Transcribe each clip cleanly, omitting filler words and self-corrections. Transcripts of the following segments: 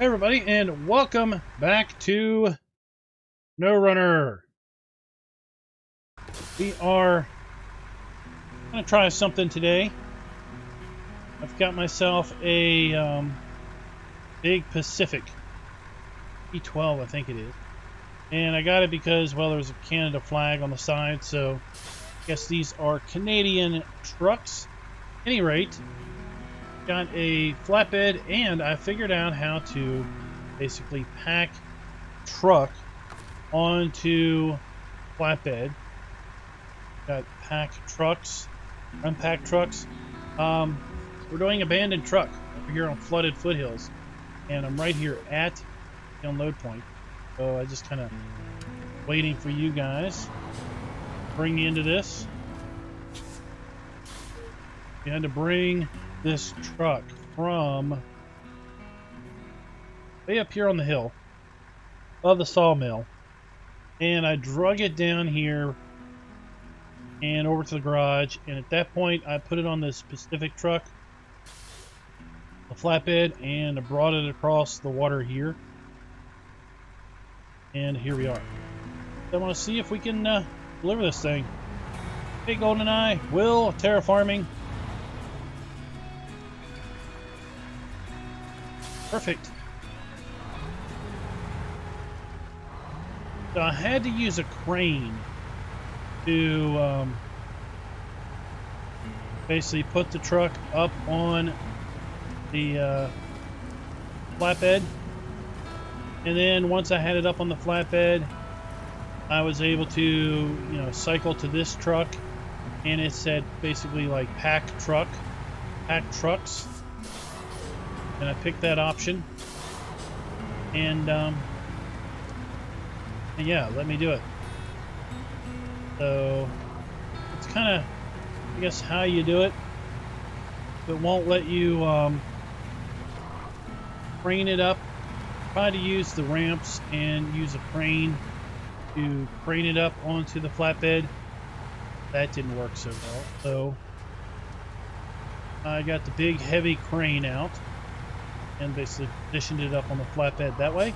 Hey everybody, and welcome back to SnowRunner. We are going to try something today. I've got myself a big Pacific E12, I think it is. And I got it because, well, there's a Canada flag on the side, so I guess these are Canadian trucks. At any rate, got a flatbed, and I figured out how to basically pack truck onto flatbed. Got packed trucks, unpacked trucks. We're doing abandoned truck over here on flooded foothills, and I'm right here at the unload point. So I just kind of waiting for you guys to bring me into this. We had to bring this truck from way up here on the hill of the sawmill, and I drug it down here and over to the garage, and at that point I put it on this Pacific truck, a flatbed, and I brought it across the water here, and here we are. So I want to see if we can deliver this thing. Hey GoldenEye, Will, Terraforming. Perfect. So I had to use a crane to basically put the truck up on the flatbed, and then once I had it up on the flatbed, I was able to cycle to this truck, and it said basically like pack trucks, and I picked that option, and yeah, let me do it. So it's kind of, I guess, how you do it. It won't let you crane it up. Try to use the ramps and use a crane to crane it up onto the flatbed. That didn't work so well. So I got the big heavy crane out and basically positioned it up on the flatbed that way.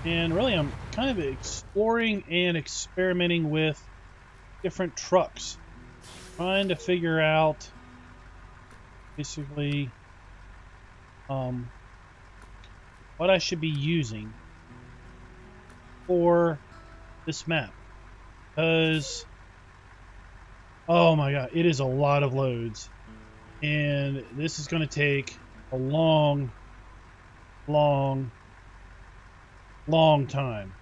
And really, I'm kind of exploring and experimenting with different trucks, trying to figure out basically what I should be using for this map, because oh my god, it is a lot of loads, and this is going to take a long time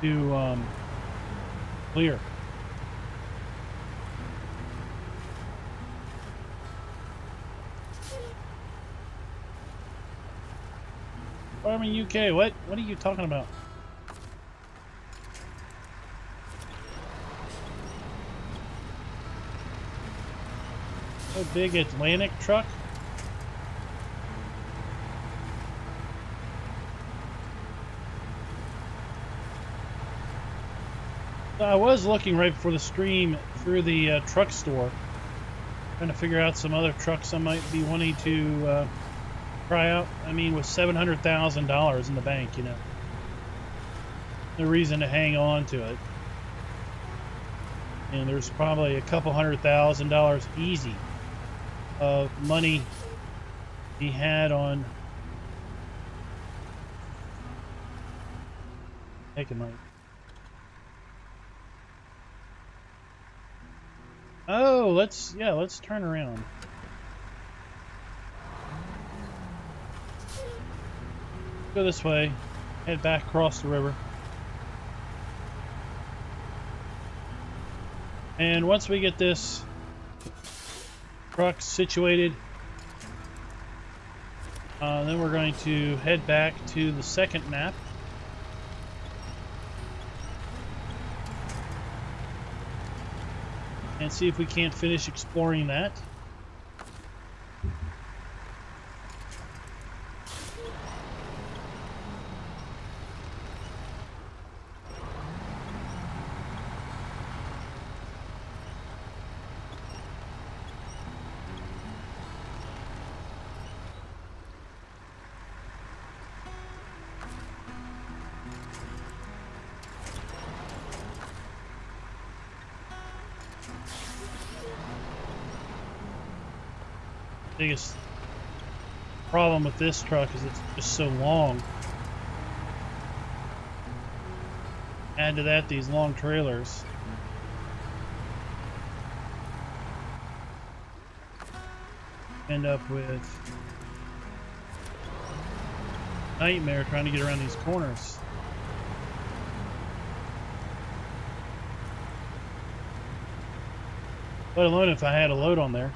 to clear. Farming UK, what are you talking about? A big Atlantic truck? I was looking right before the stream through the truck store, trying to figure out some other trucks I might be wanting to try out. I mean, with $700,000 in the bank, no reason to hang on to it. And there's probably a couple $100,000 easy of money he had on taking money. Oh, let's turn around. Go this way, head back across the river. And once we get this truck situated, then we're going to head back to the second map. And see if we can't finish exploring that. Biggest problem with this truck is it's just so long. Add to that these long trailers. End up with nightmare trying to get around these corners. Let alone if I had a load on there.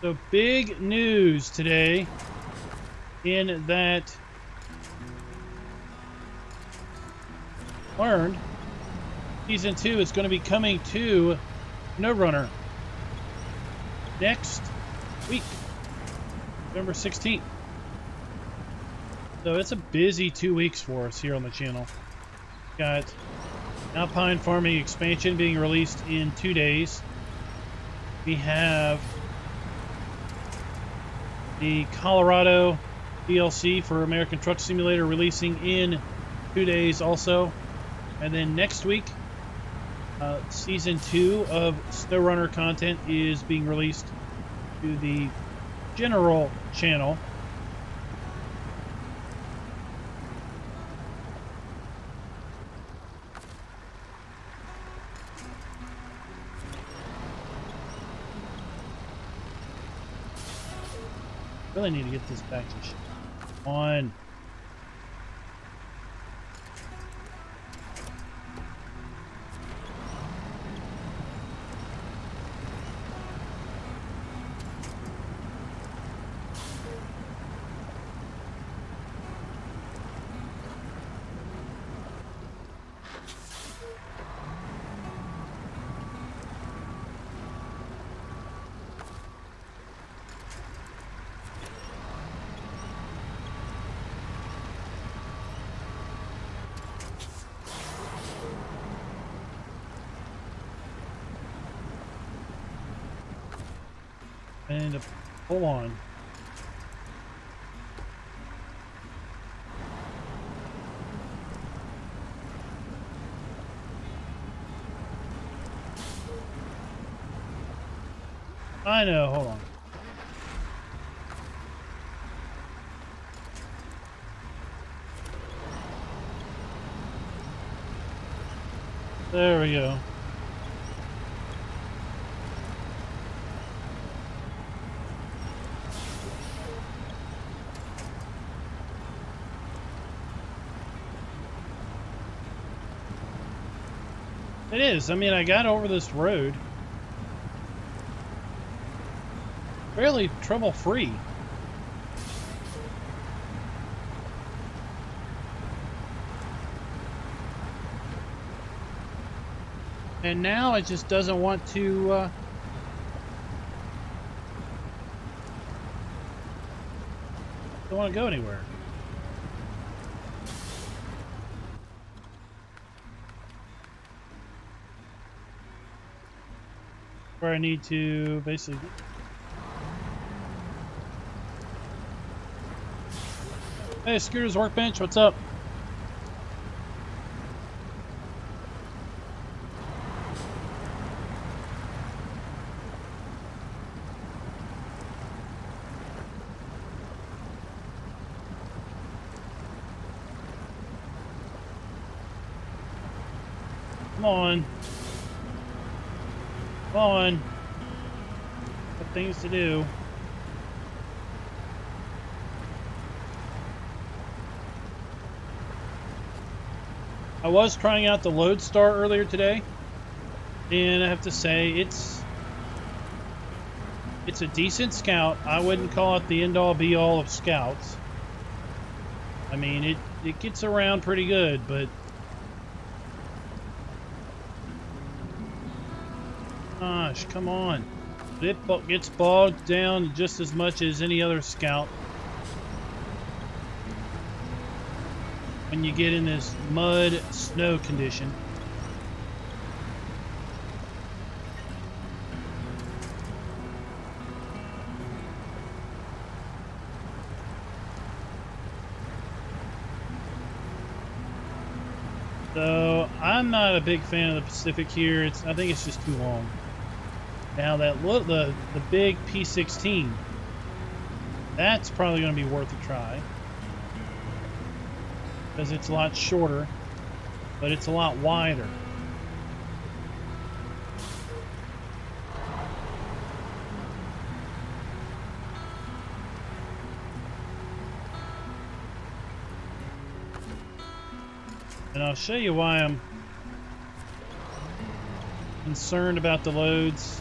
So big news today in that learned season 2 is going to be coming to SnowRunner next week, November 16th. So it's a busy 2 weeks for us here on the channel. Got Alpine Farming Expansion being released in 2 days. We have the Colorado DLC for American Truck Simulator releasing in 2 days also. And then next week, Season 2 of SnowRunner content is being released to the general channel. Really need to get this back to on. And pull on. I know, hold on. There we go. It is. I mean, I got over this road fairly trouble-free. And now it just doesn't want to don't want to go anywhere. Where I need to basically. Hey, Scooter's Workbench, what's up? Come on. Come on. Got things to do. I was trying out the Lodestar earlier today, and I have to say it's a decent scout. I wouldn't call it the end-all be-all of scouts. I mean, it gets around pretty good, but gosh, come on. It gets bogged down just as much as any other scout when you get in this mud snow condition. So I'm not a big fan of the Pacific here. I think it's just too long. Now that look, the big P16, that's probably going to be worth a try because it's a lot shorter, but it's a lot wider. And I'll show you why I'm concerned about the loads,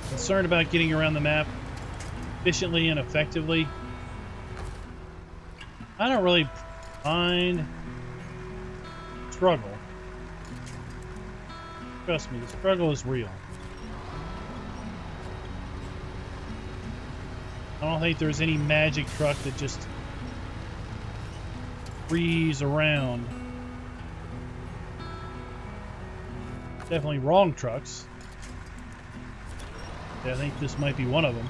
concerned about getting around the map efficiently and effectively. I don't really mind struggle. Trust me, the struggle is real. I don't think there's any magic truck that just breeze around. Definitely wrong trucks. Yeah, I think this might be one of them.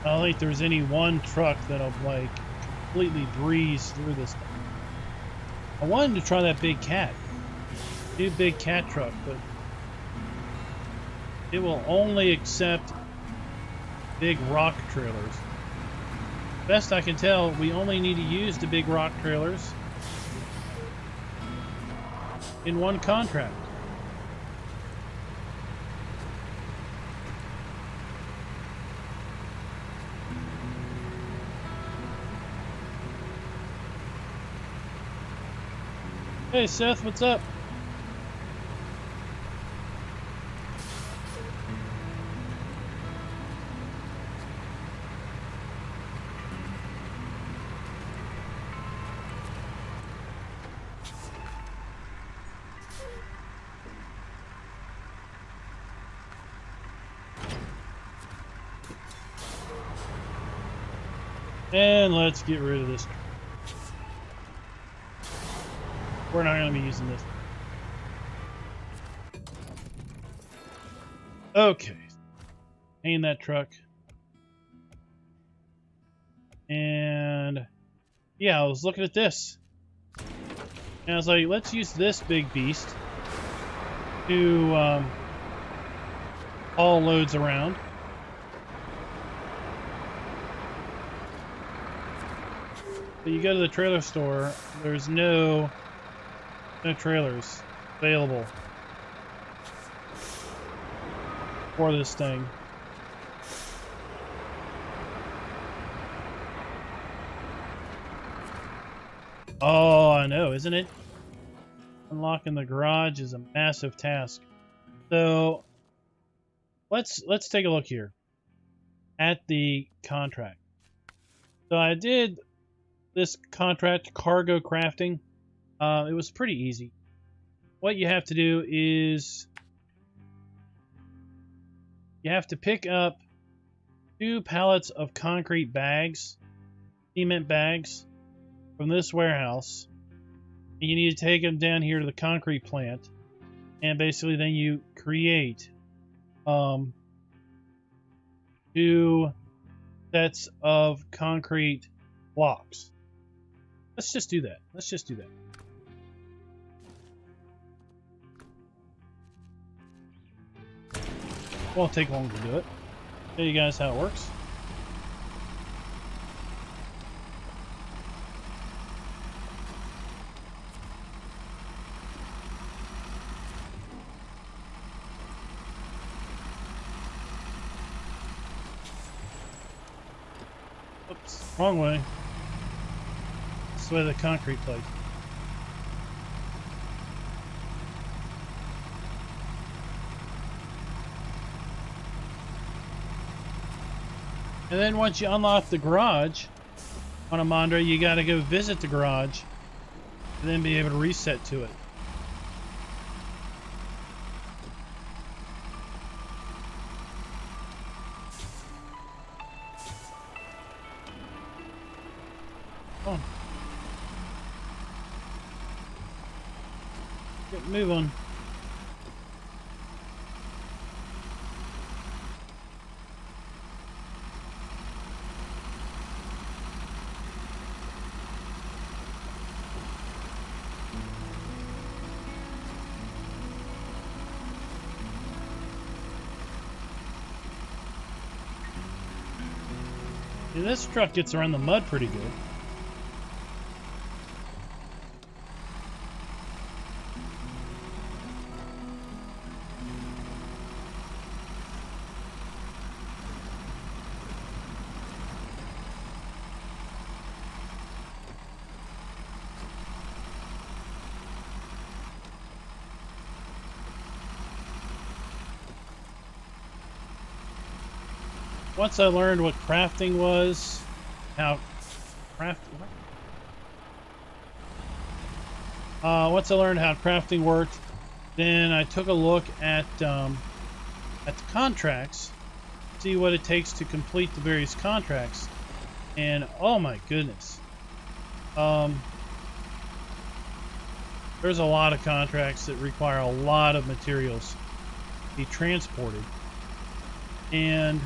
I don't think there's any one truck that'll like completely breeze through this thing. I wanted to try that big cat. New big cat truck, but it will only accept big rock trailers. Best I can tell, we only need to use the big rock trailers in one contract. Hey Seth, what's up? And let's get rid of this. We're not going to be using this. Okay. Paint that truck. And yeah, I was looking at this. And I was like, let's use this big beast to haul loads around. But you go to the trailer store, there's no trailers available for this thing. Oh, I know, isn't it? Unlocking the garage is a massive task. So let's take a look here at the contract. So I did this contract, cargo crafting. It was pretty easy. What you have to do is you have to pick up 2 pallets of concrete bags, cement bags, from this warehouse. And you need to take them down here to the concrete plant, and basically then you create 2 sets of concrete blocks. Let's just do that. Let's just do that. Won't take long to do it. Show you guys how it works. Oops, wrong way. This way the concrete place. And then once you unlock the garage on a Mondre, you got to go visit the garage and then be able to reset to it. Oh. Get moving. Yeah, this truck gets around the mud pretty good. Once I learned what crafting was, once I learned how crafting worked, then I took a look at the contracts, see what it takes to complete the various contracts, and oh my goodness, there's a lot of contracts that require a lot of materials to be transported, and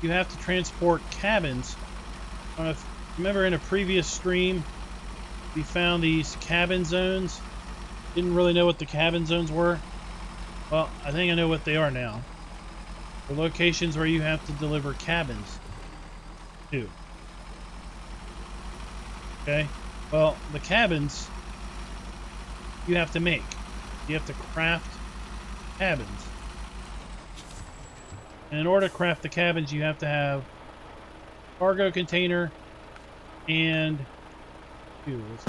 you have to transport cabins. I don't know if you remember in a previous stream, we found these cabin zones. Didn't really know what the cabin zones were. Well, I think I know what they are now. The locations where you have to deliver cabins to. Okay? Well, the cabins you have to make. You have to craft cabins. And in order to craft the cabins, you have to have cargo container and fuels.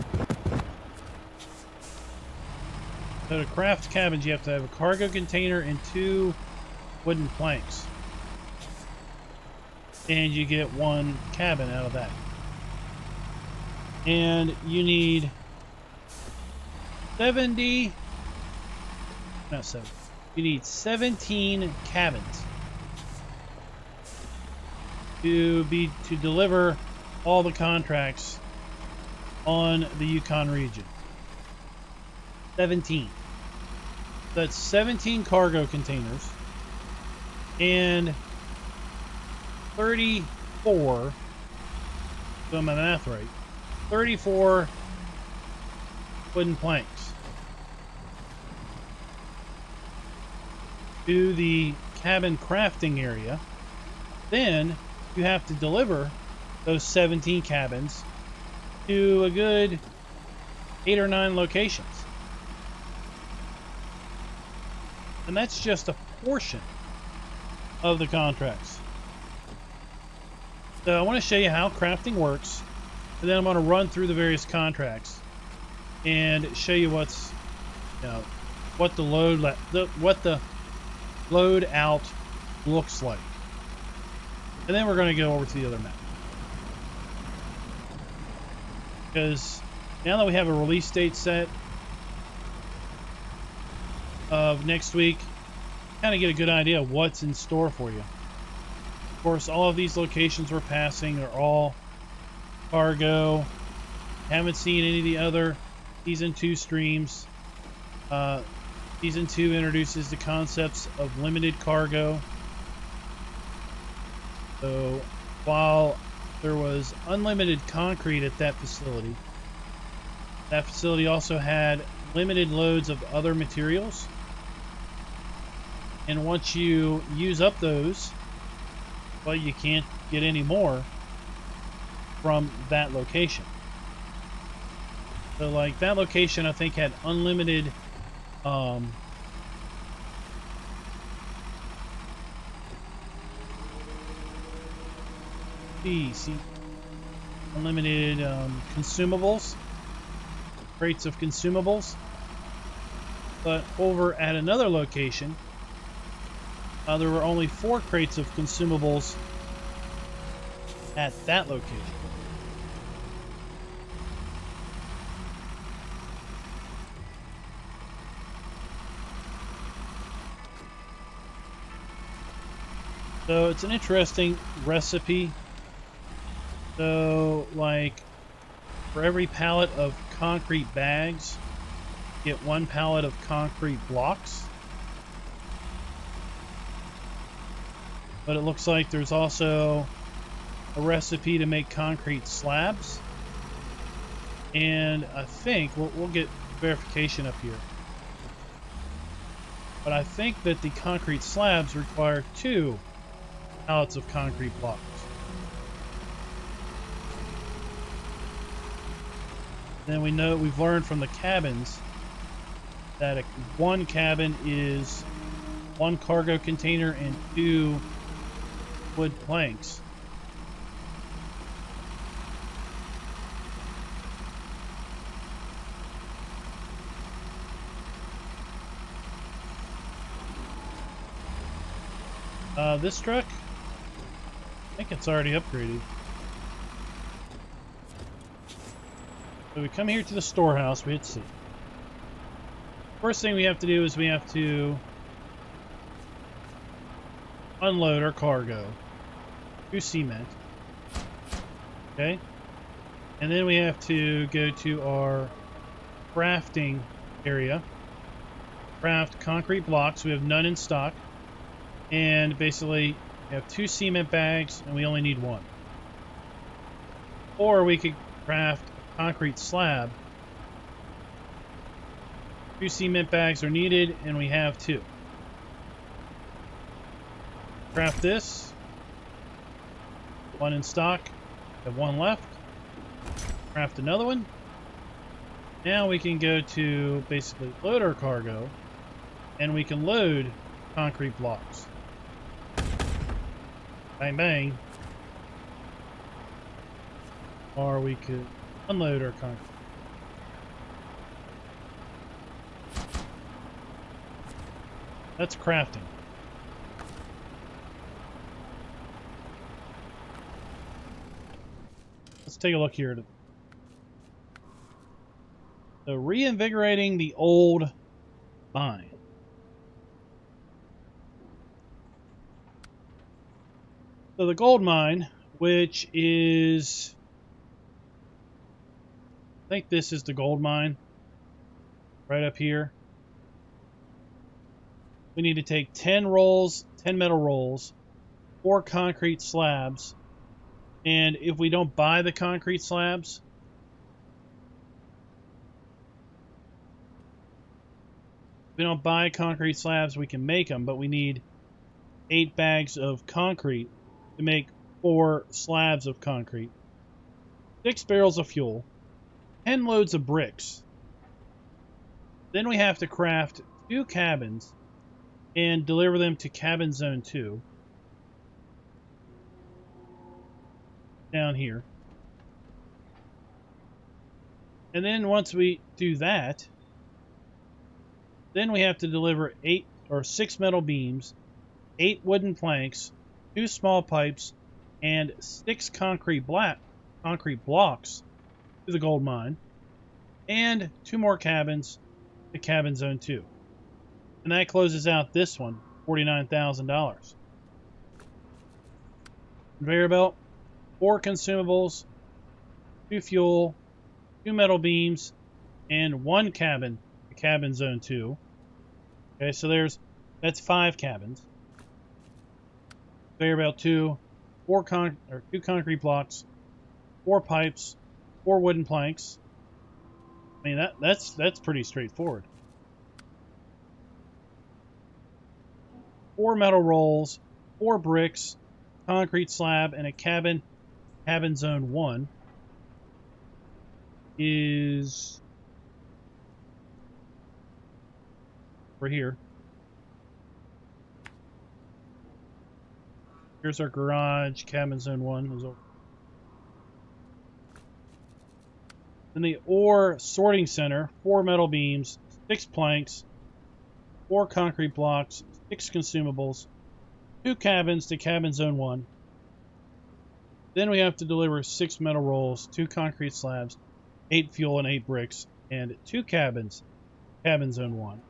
So to craft cabins, you have to have a cargo container and 2 wooden planks. And you get 1 cabin out of that. And you need 17 cabins to deliver all the contracts on the Yukon region. 17. That's 17 cargo containers and 34, so I'm my math right, 34 wooden planks to the cabin crafting area. Then you have to deliver those 17 cabins to a good 8 or 9 locations. And that's just a portion of the contracts. So I want to show you how crafting works, and then I'm going to run through the various contracts and show you what's, what the load out looks like. And then we're going to go over to the other map. Because now that we have a release date set of next week, kind of get a good idea of what's in store for you. Of course, all of these locations we're passing are all cargo. Haven't seen any of the other Season 2 streams. Season 2 introduces the concepts of limited cargo. So while there was unlimited concrete at that facility also had limited loads of other materials. And once you use up those, well, you can't get any more from that location. So like that location, I think, had unlimited unlimited consumables, crates of consumables. But over at another location, there were only 4 crates of consumables at that location. So it's an interesting recipe. So like for every pallet of concrete bags, get 1 pallet of concrete blocks. But it looks like there's also a recipe to make concrete slabs. And I think we'll get verification up here. But I think that the concrete slabs require 2 pallets of concrete blocks. Then we know we've learned from the cabins that one cabin is 1 cargo container and 2 wood planks. This truck, I think it's already upgraded. So we come here to the storehouse, we hit C. First thing we have to do is we have to unload our cargo to cement. Okay? And then we have to go to our crafting area. Craft concrete blocks. We have none in stock. And basically, we have 2 cement bags, and we only need 1. Or we could craft a concrete slab. 2 cement bags are needed, and we have 2. Craft this. 1 in stock. We have 1 left. Craft another one. Now we can go to basically load our cargo, and we can load concrete blocks. Bang, bang. Or we could unload our concrete. That's crafting. Let's take a look here. So, reinvigorating the old mine. So the gold mine, which is, I think this is the gold mine, right up here. We need to take 10 rolls, 10 metal rolls, 4 concrete slabs, and if we don't buy the concrete slabs, we can make them, but we need 8 bags of concrete to make 4 slabs of concrete, 6 barrels of fuel, 10 loads of bricks. Then we have to craft 2 cabins and deliver them to cabin zone 2 down here. And then once we do that, then we have to deliver 6 metal beams, 8 wooden planks, 2 small pipes, and 6 concrete blocks to the gold mine, and 2 more cabins to cabin zone 2. And that closes out this one, $49,000. Conveyor belt, 4 consumables, 2 fuel, 2 metal beams, and 1 cabin to cabin zone 2. Okay, so that's 5 cabins. Conveyor belt 2, 2 concrete blocks, 4 pipes, 4 wooden planks. I mean that's pretty straightforward. 4 metal rolls, 4 bricks, concrete slab, and a cabin zone 1 is right here. Here's our garage, cabin zone 1 is over. Then the ore sorting center, 4 metal beams, 6 planks, 4 concrete blocks, 6 consumables, 2 cabins to cabin zone 1. Then we have to deliver 6 metal rolls, 2 concrete slabs, 8 fuel and 8 bricks, and 2 cabins, cabin zone 1.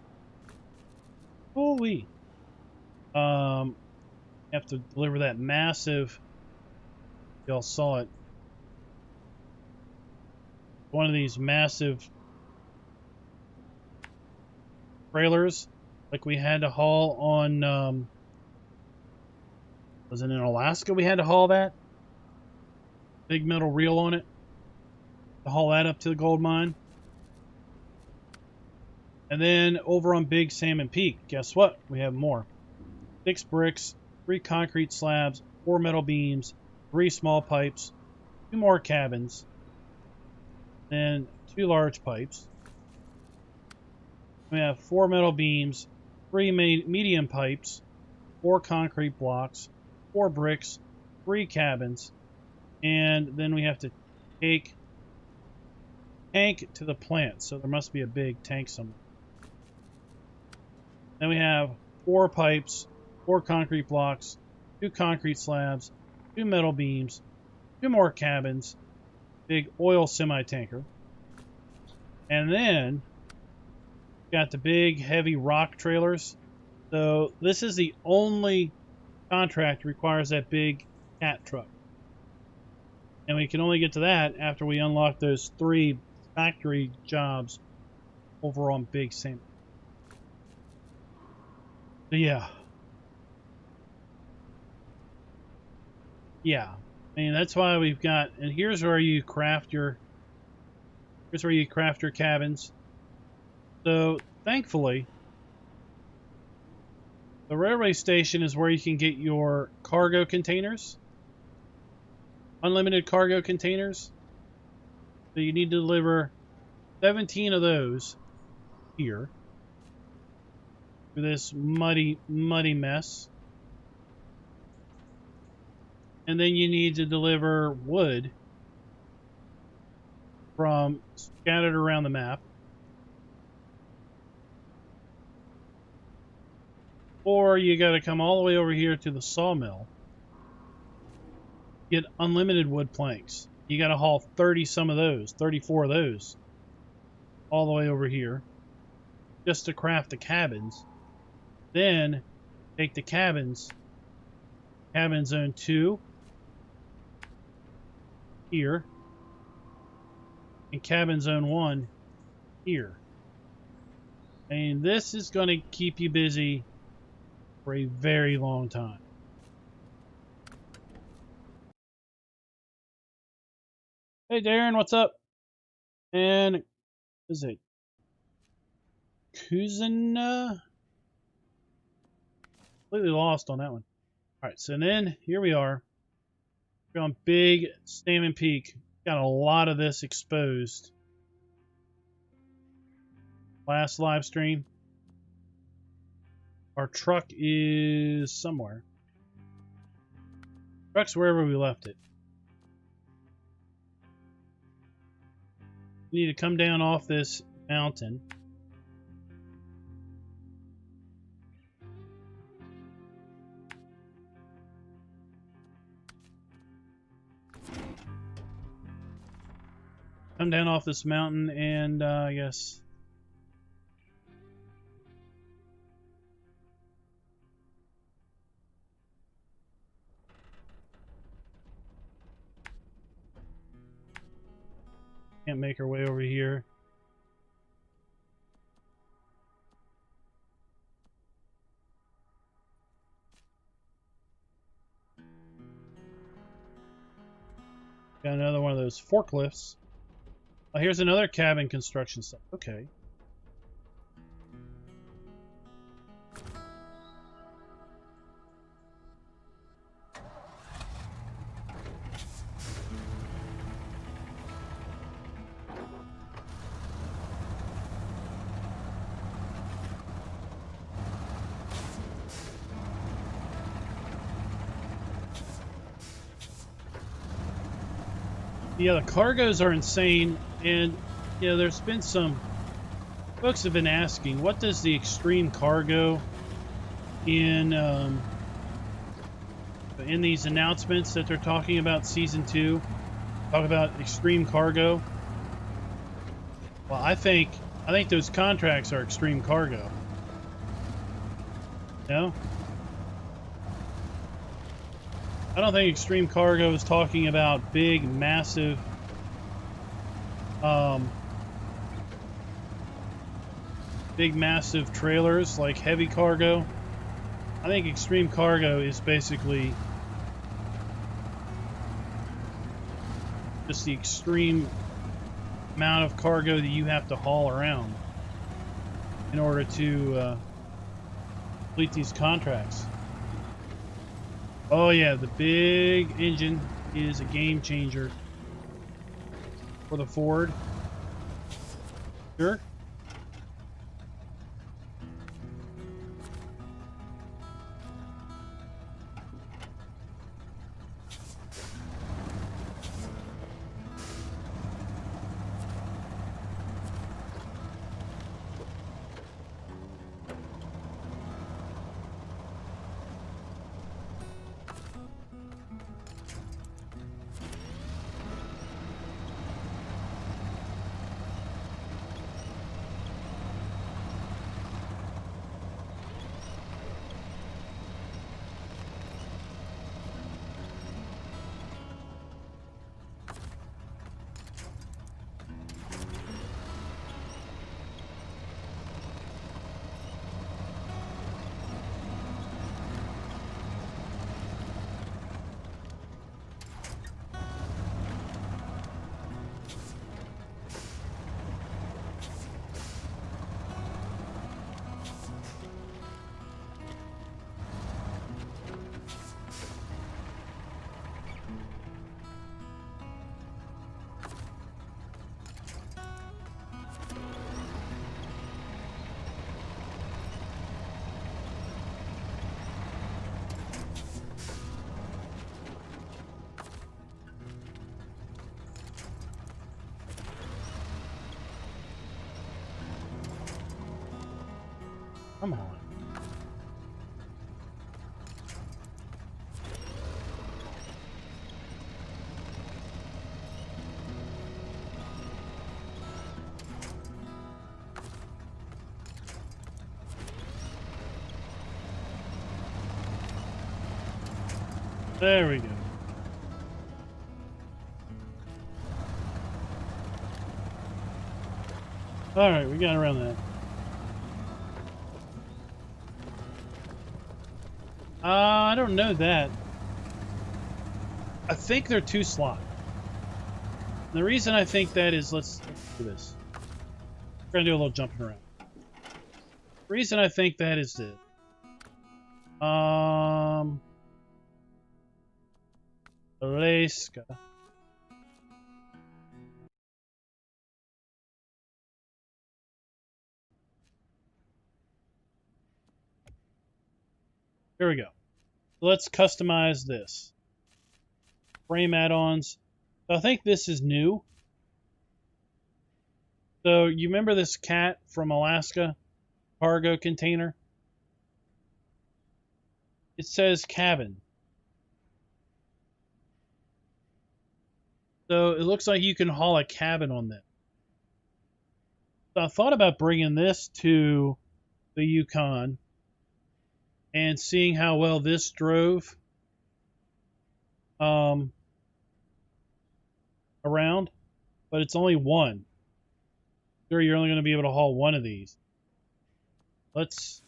Holy. Have to deliver that massive, y'all saw it, one of these massive trailers, like we had to haul on, was it in Alaska we had to haul that? Big metal reel on it to haul that up to the gold mine. And then over on Big Salmon Peak, guess what? We have more. 6 bricks, 3 concrete slabs, 4 metal beams, 3 small pipes, 2 more cabins, then 2 large pipes. We have 4 metal beams, 3 medium pipes, 4 concrete blocks, 4 bricks, 3 cabins, and then we have to take tank to the plant, so there must be a big tank somewhere. Then we have 4 pipes, 4 concrete blocks, 2 concrete slabs, 2 metal beams, 2 more cabins, big oil semi-tanker. And then got the big heavy rock trailers. So this is the only contract that requires that big cat truck. And we can only get to that after we unlock those 3 factory jobs over on Big Salmon. So yeah. Yeah. I mean, that's why we've got, and here's where you craft your cabins. So thankfully, the railway station is where you can get your cargo containers, unlimited cargo containers. So you need to deliver 17 of those here for this muddy mess. And then you need to deliver wood from scattered around the map. Or you got to come all the way over here to the sawmill. Get unlimited wood planks. You got to haul 34 of those, all the way over here, just to craft the cabins. Then take the cabin zone 2 here, and cabin zone 1 here. And this is going to keep you busy for a very long time. Hey Darren, what's up? And is it Kuzina? Completely lost on that one. Alright, so then here we are. We're on Big Salmon Peak. Got a lot of this exposed. Last live stream. Our truck is somewhere. Truck's wherever we left it. We need to come down off this mountain. Come down off this mountain and I guess can't make our way over here. Got another one of those forklifts. Oh, here's another cabin construction site. Okay. Yeah, the cargoes are insane, and you know, there's been some folks have been asking, what does the extreme cargo in these announcements that they're talking about season 2 talk about extreme cargo? Well, I think those contracts are extreme cargo. No? I don't think extreme cargo is talking about big, massive um, big massive trailers like heavy cargo. I think extreme cargo is basically just the extreme amount of cargo that you have to haul around in order to complete these contracts. Oh yeah, the big engine is a game changer for the Ford. Sure. Come on. There we go. All right, we got around that. I don't know that. I think they're 2 slot. The reason I think that is, let's do this. We're gonna do a little jumping around. The reason I think that is this. Alaska. Here we go. Let's customize this. Frame add-ons. So I think this is new. So you remember this cat from Alaska? Cargo container? It says cabin. So it looks like you can haul a cabin on this. So I thought about bringing this to the Yukon and seeing how well this drove around, but it's only one. Sure, you're only going to be able to haul one of these. Let's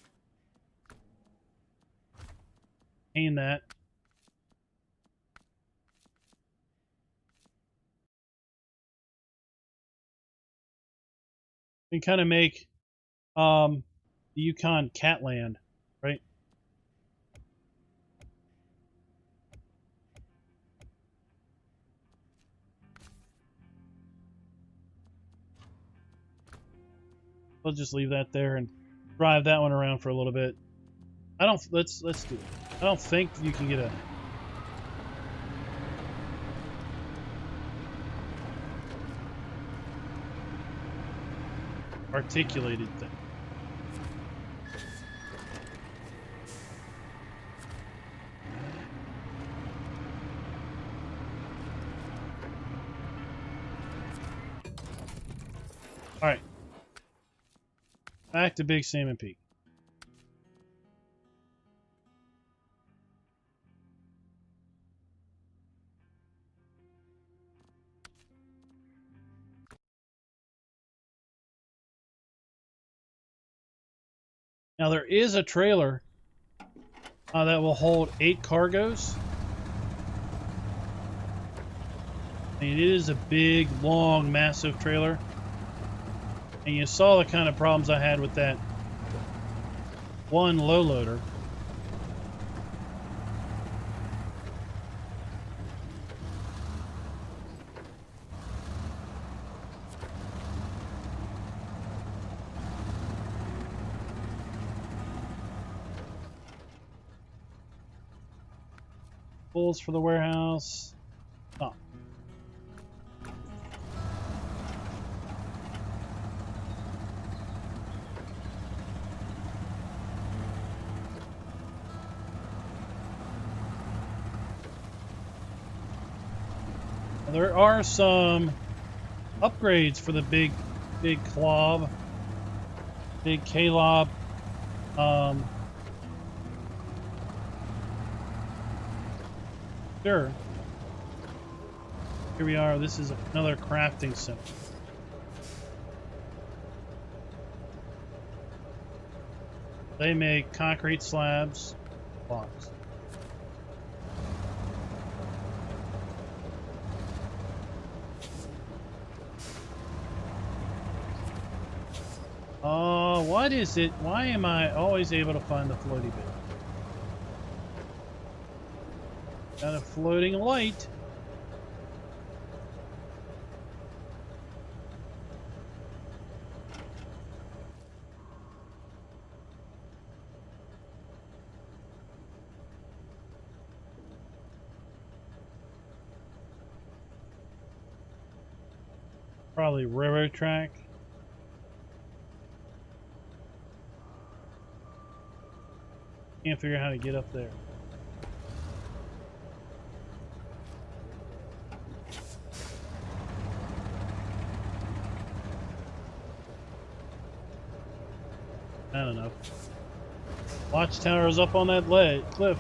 aim that. And kind of make the Yukon Catland, right? We'll just leave that there and drive that one around for a little bit. I don't. Let's do it. I don't think you can get a articulated thing. All right. Back to Big Salmon Peak. Now there is a trailer that will hold 8 cargoes. I mean, it is a big, long, massive trailer. And you saw the kind of problems I had with that one low loader. Pulls for the warehouse. Oh. There are some upgrades for the big clob, big K-lob. Sure. Here we are. This is another crafting center. They make concrete slabs, blocks. Oh, what is it? Why am I always able to find the floaty bit? Got a floating light. Probably railroad track. Can't figure out how to get up there. I don't know. Watchtower is up on that cliff.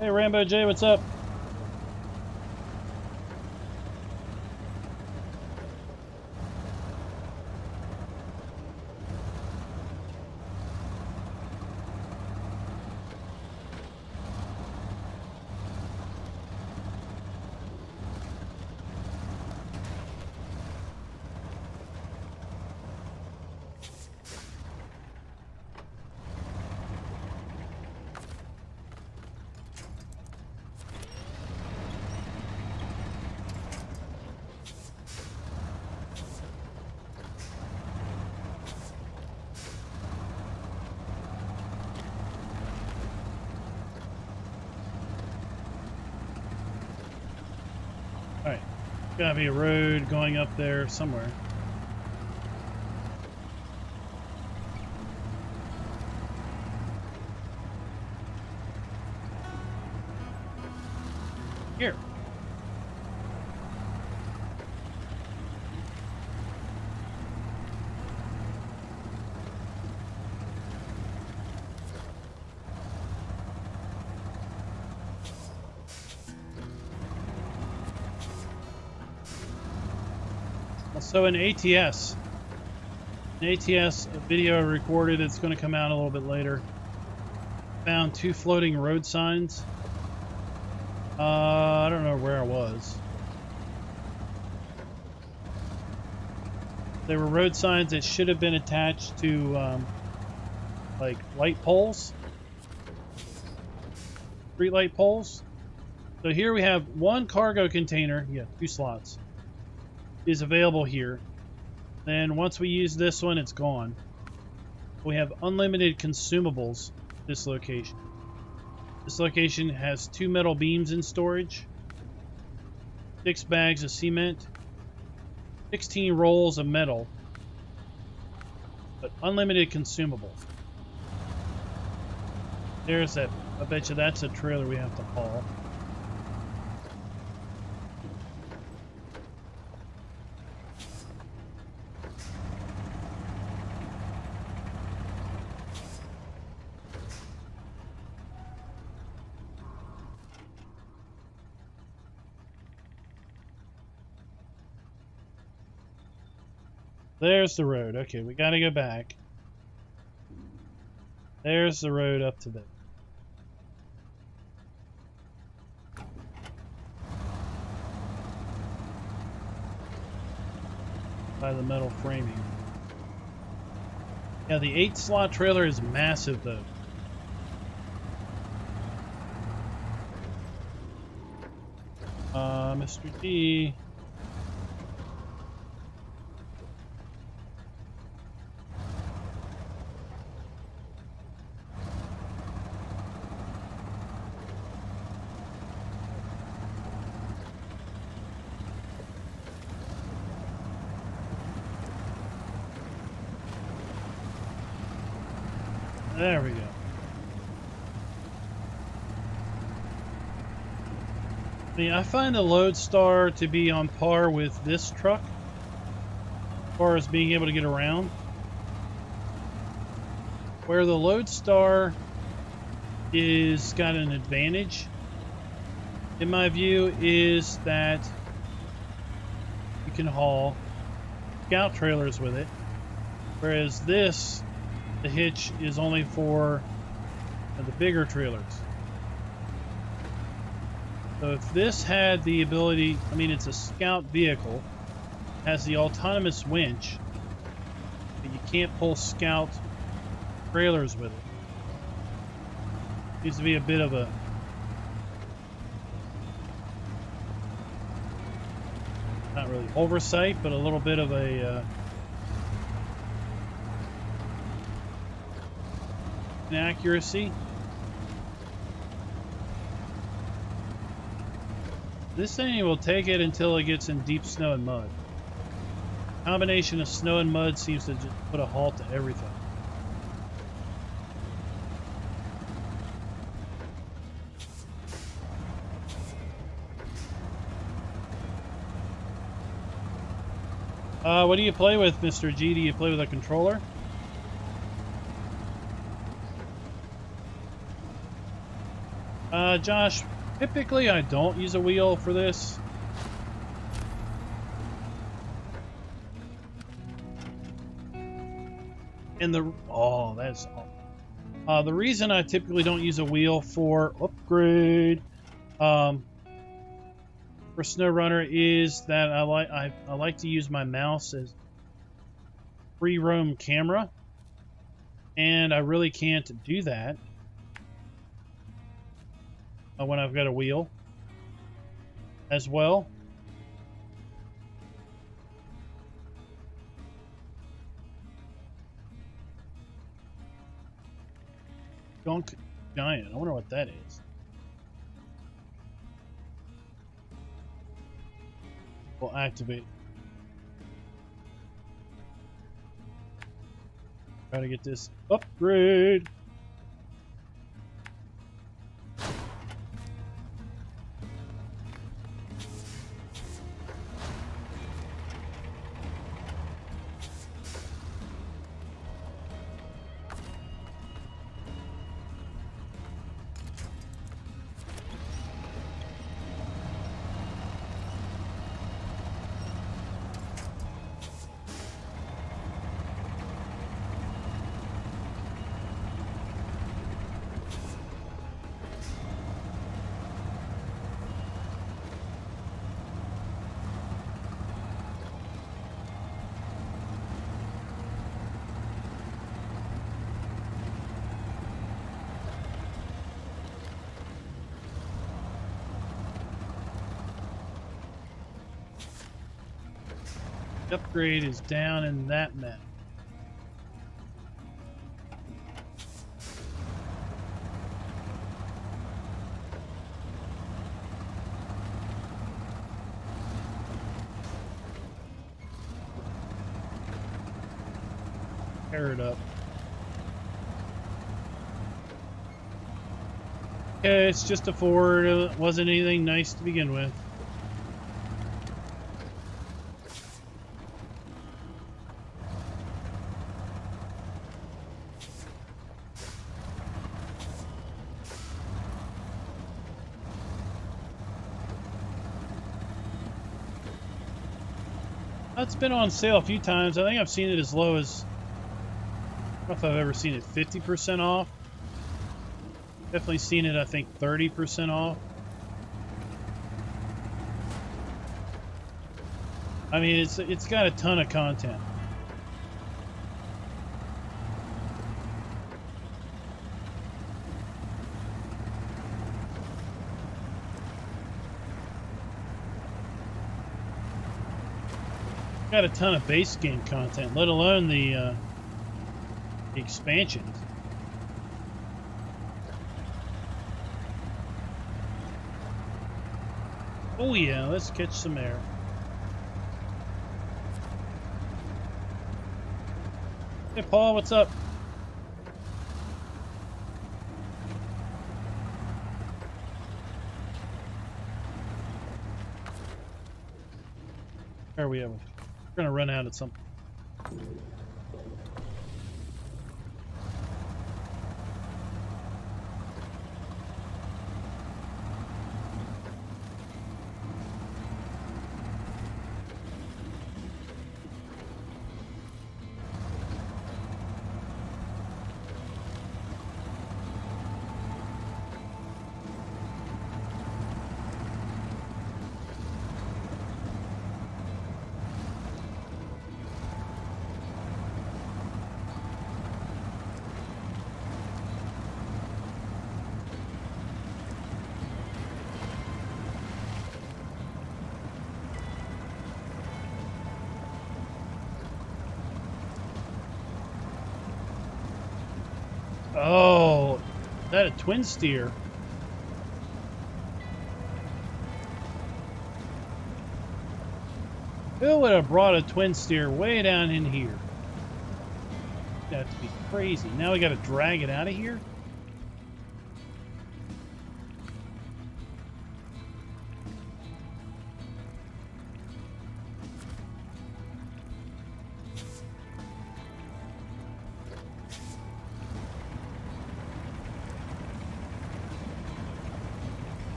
Hey, Rambo J, what's up? Alright. Gotta be a road going up there somewhere. Here. So an ATS video recorded, it's going to come out a little bit later. Found 2 floating road signs. I don't know where I was. They were road signs that should have been attached to like light poles, street light poles. So here we have 1 cargo container, 2 slots, is available here. Then once we use this one, it's gone. We have unlimited consumables at this location. This location has 2 metal beams in storage, 6 bags of cement, 16 rolls of metal, but unlimited consumables. There's that. I bet you that's a trailer we have to haul. There's the road. Okay, we gotta go back. There's the road up to there. By the metal framing. Yeah, the 8-slot trailer is massive though. Mr. D. There we go. I mean, I find the Lodestar to be on par with this truck as far as being able to get around. Where the Lodestar is got an advantage, in my view, is that you can haul scout trailers with it, whereas this, the hitch is only for the bigger trailers. So if this had the ability, I mean, it's a scout vehicle, has the autonomous winch, but you can't pull scout trailers with it. Needs to be a bit of a not really oversight, but a little bit of a inaccuracy. This thing will take it until it gets in deep snow and mud. Combination of snow and mud seems to just put a halt to everything. What do you play with, Mr. G? Do you play with a controller? Josh, typically I don't use a wheel for this. And that's all. The reason I typically don't use a wheel for upgrade for SnowRunner is that I like to use my mouse as free roam camera, and I really can't do that when I've got a wheel as well. Gunk Giant. I wonder what that is. We'll activate. Try to get this upgrade. The upgrade is down in that map. Tear it up. Okay, it's just a Ford. It wasn't anything nice to begin with. It's been on sale a few times. I think I've seen it as low as, I don't know if I've ever seen it 50% off. Definitely seen it, I think, 30% off. I mean, it's got a ton of content. Got a ton of base game content, let alone the expansions. Oh yeah, let's catch some air. Hey Paul, what's up? Where are we at? We're gonna run out at some. Oh, is that a twin steer? Who would have brought a twin steer way down in here? That'd be crazy. Now we got to drag it out of here?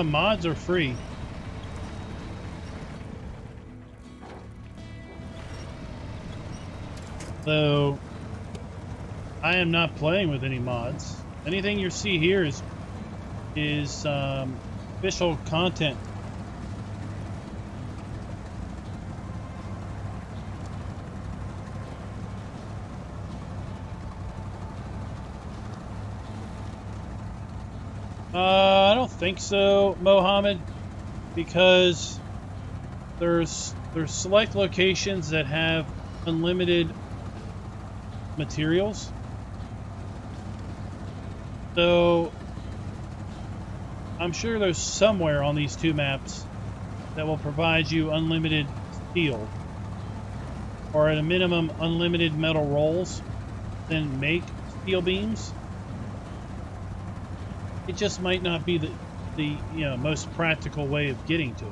Mods are free. So, I am not playing with any mods. Anything you see here is official content. I don't think so, Mohammed, because there's select locations that have unlimited materials. So I'm sure there's somewhere on these two maps that will provide you unlimited steel, or at a minimum unlimited metal rolls, then make steel beams. It just might not be the most practical way of getting to it.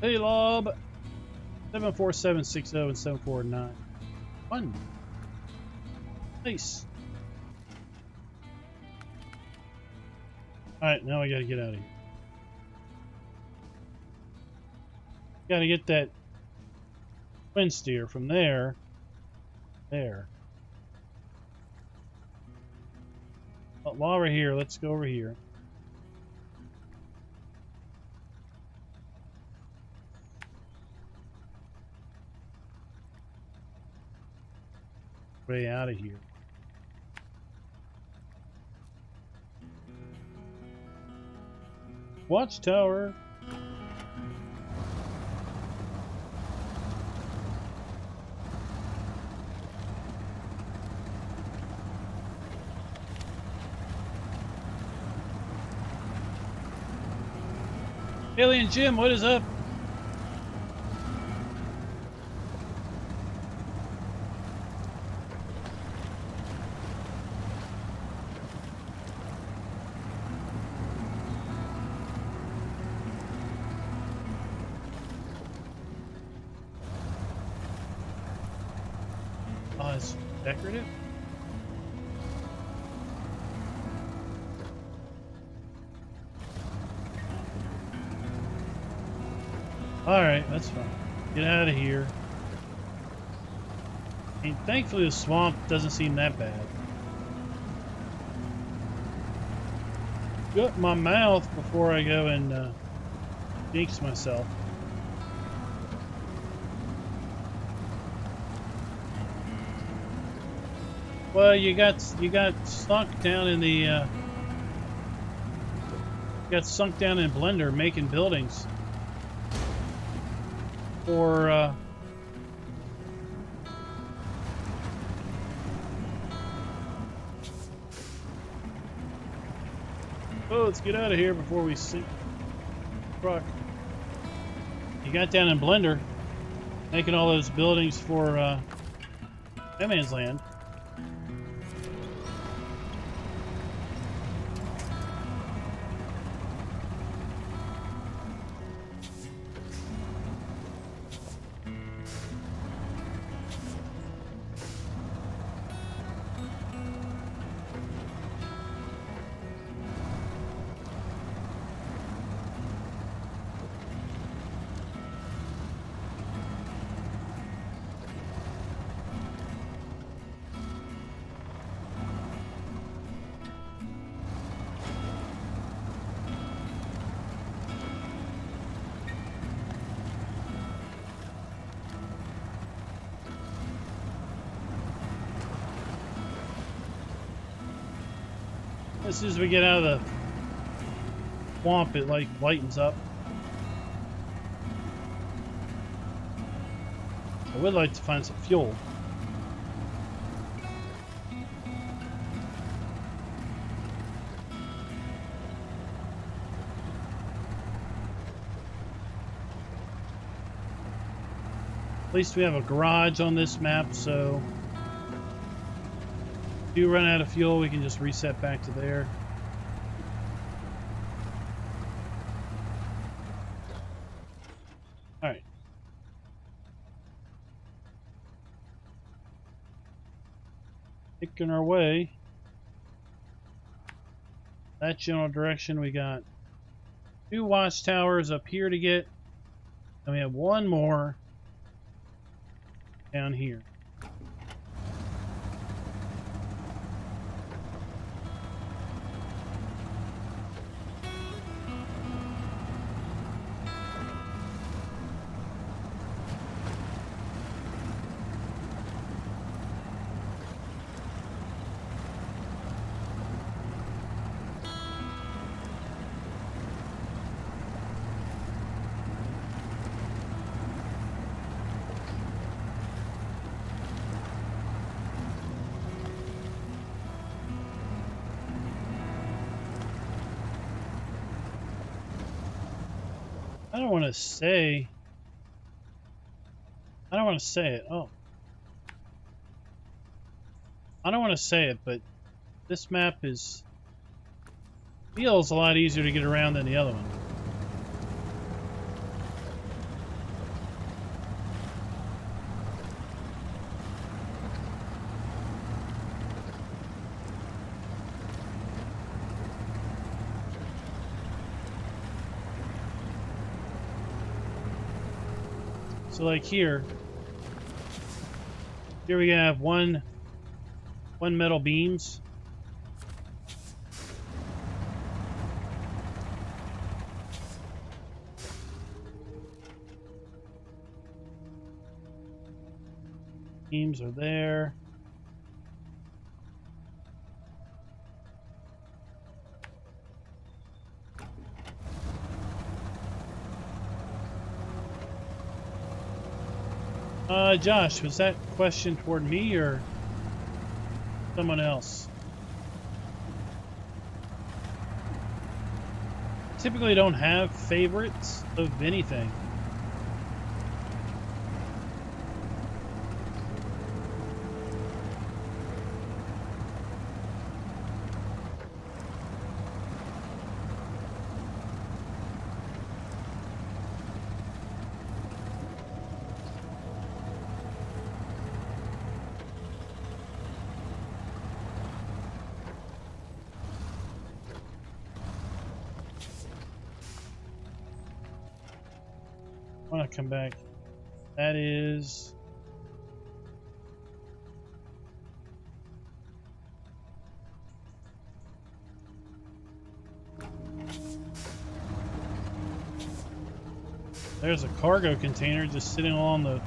Hey Lob, 74760 and 749. Fun. Nice. Alright, now I gotta get out of here. Gotta get that twin steer from there. There. But while we're here, let's go over here. Way out of here. Watchtower. Alien Jim, what is up? realize decorative? Alright, that's fine. Get out of here. And thankfully the swamp doesn't seem that bad. Shut my mouth before I go and jinx myself. Well, you got sunk down in the sunk down in Blender making buildings for oh, let's get out of here before we sink the truck. You got down in Blender making all those buildings for No Man's Land. As soon as we get out of the swamp, it like lightens up. I would like to find some fuel. At least we have a garage on this map, so if you run out of fuel, we can just reset back to there. Alright. Picking our way. That general direction, we got 2 watchtowers up here to get, and we have 1 more down here. I don't want to say it. Oh. I don't want to say it, but this map feels a lot easier to get around than the other one. So like here we have one metal beams. Beams are there. Josh, was that question toward me or someone else? Typically don't have favorites of anything. I want to come back. That is... There's a cargo container just sitting along the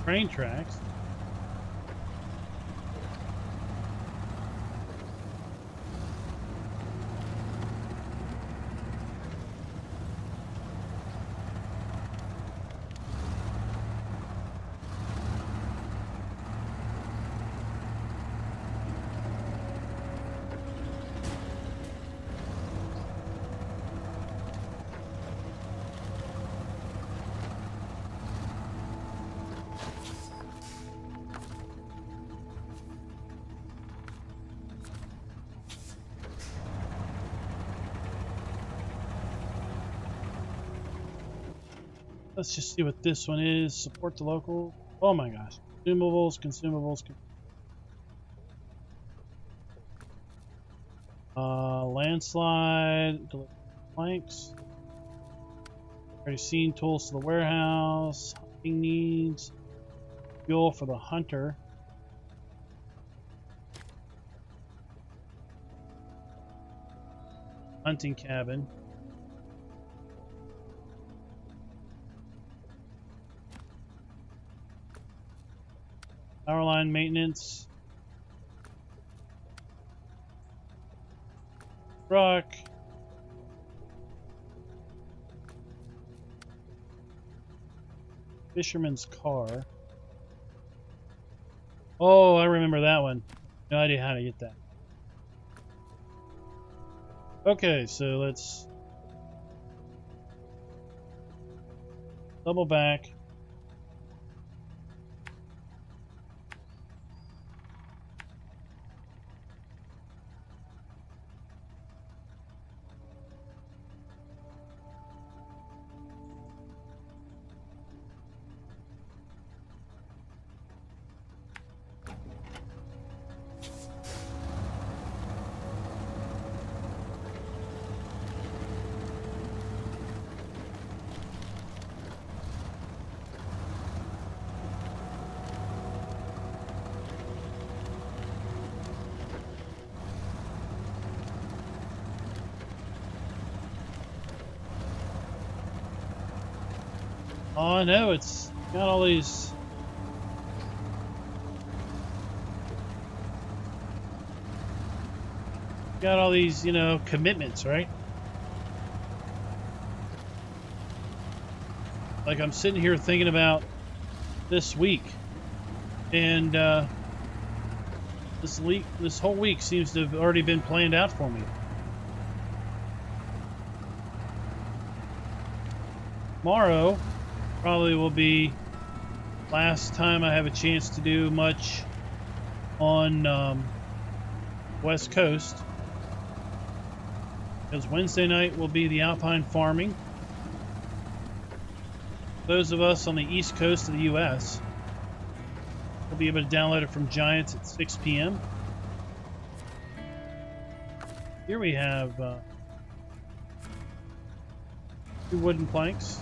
train tracks. Let's just see what this one is. Support the local. Oh my gosh. Consumables. Landslide. Deliver planks. Already seen tools to the warehouse. Hunting needs. Fuel for the hunter. Hunting cabin. Power line maintenance. Truck. Fisherman's car. Oh, I remember that one. No idea how to get that. Okay, so let's double back. Oh no, it's got all these. Got all these, you know, commitments, right? Like I'm sitting here thinking about this week, and this whole week seems to have already been planned out for me. Tomorrow probably will be last time I have a chance to do much on West Coast, because Wednesday night will be the alpine farming. Those of us on the east coast of the U.S. will be able to download it from Giants at 6 p.m. Here we have 2 wooden planks.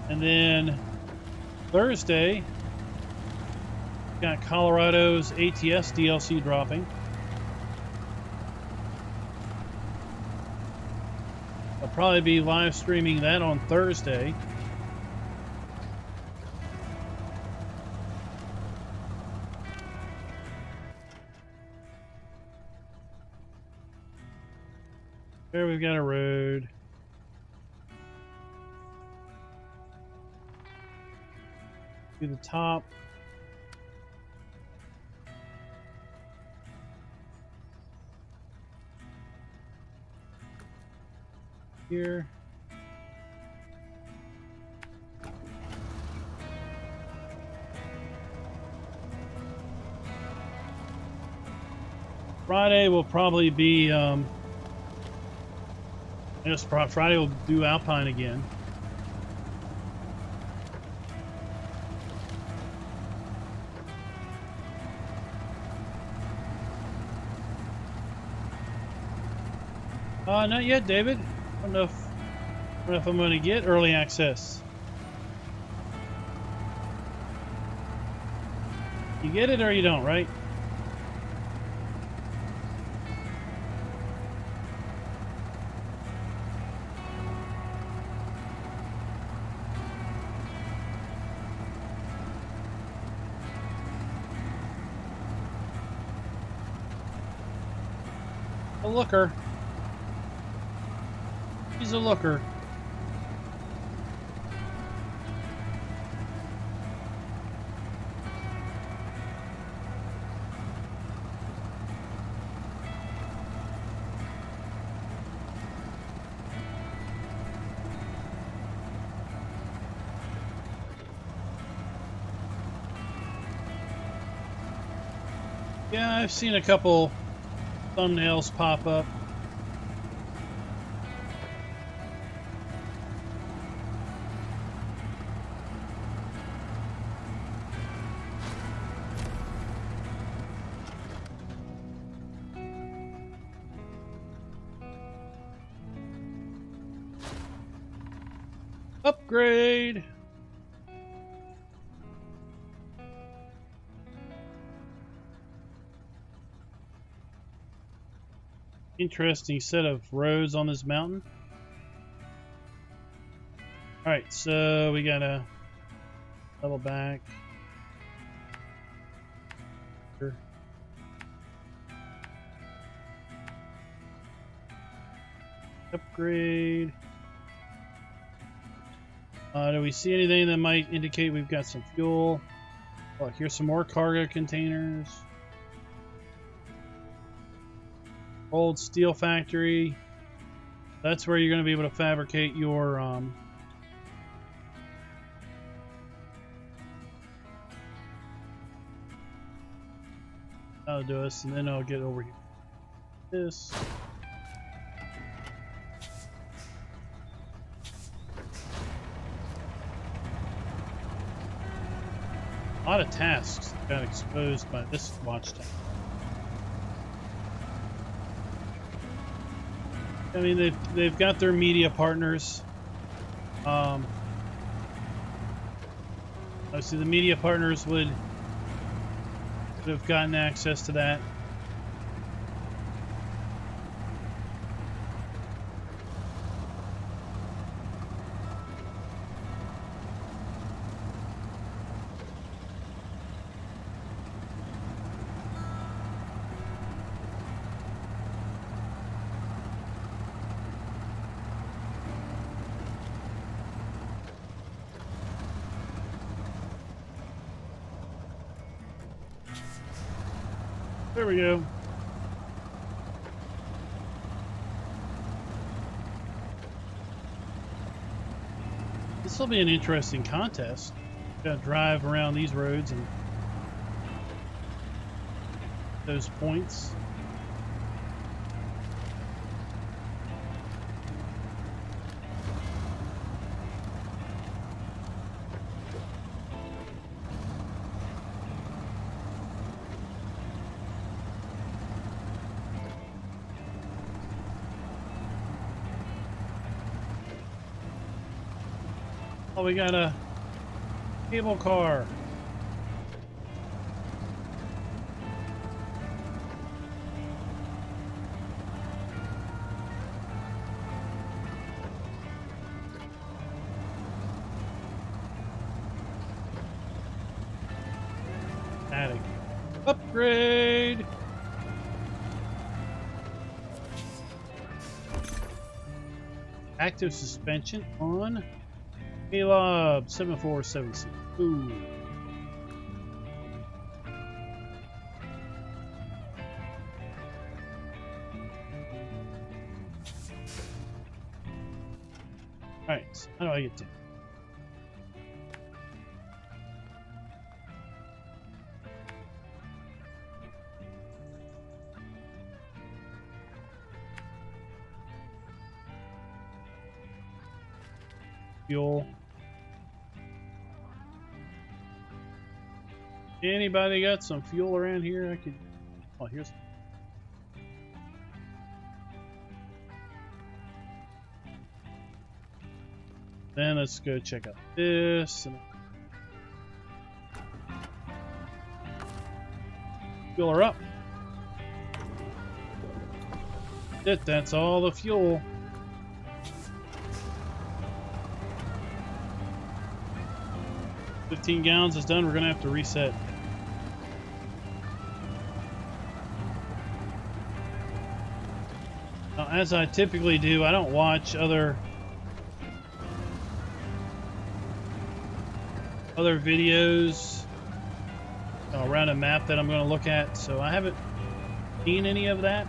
And then Thursday, got Colorado's ATS DLC dropping. I'll probably be live streaming that on Thursday. There we've got a road. To the top. Here. Friday will probably be I guess Friday we'll do Alpine again. Not yet, David. I don't know if I'm going to get early access. You get it or you don't, right? A looker. She's a looker. Yeah, I've seen a couple thumbnails pop up. Upgrade. Interesting set of roads on this mountain. Alright, so we gotta double back. Upgrade. Do we see anything that might indicate we've got some fuel? Oh, here's some more cargo containers. Old steel factory. That's where you're going to be able to fabricate your that'll do us, and then I'll get over here. This. A lot of tasks got exposed by this watch tower. I mean, they've got their media partners. Obviously, the media partners would have gotten access to that. There we go. This will be an interesting contest. Got to drive around these roads and those points. Oh, we got a cable car. Attic. Upgrade. Active suspension on Caleb 7476. Ooh. Alright, so how do I get to? Fuel. Anybody got some fuel around here? I could. Oh, here's. Then let's go check out this. And fill her up. That's all the fuel. $15 gallons is done. We're gonna have to reset. Now, as I typically do, I don't watch other videos around a map that I'm going to look at, so I haven't seen any of that.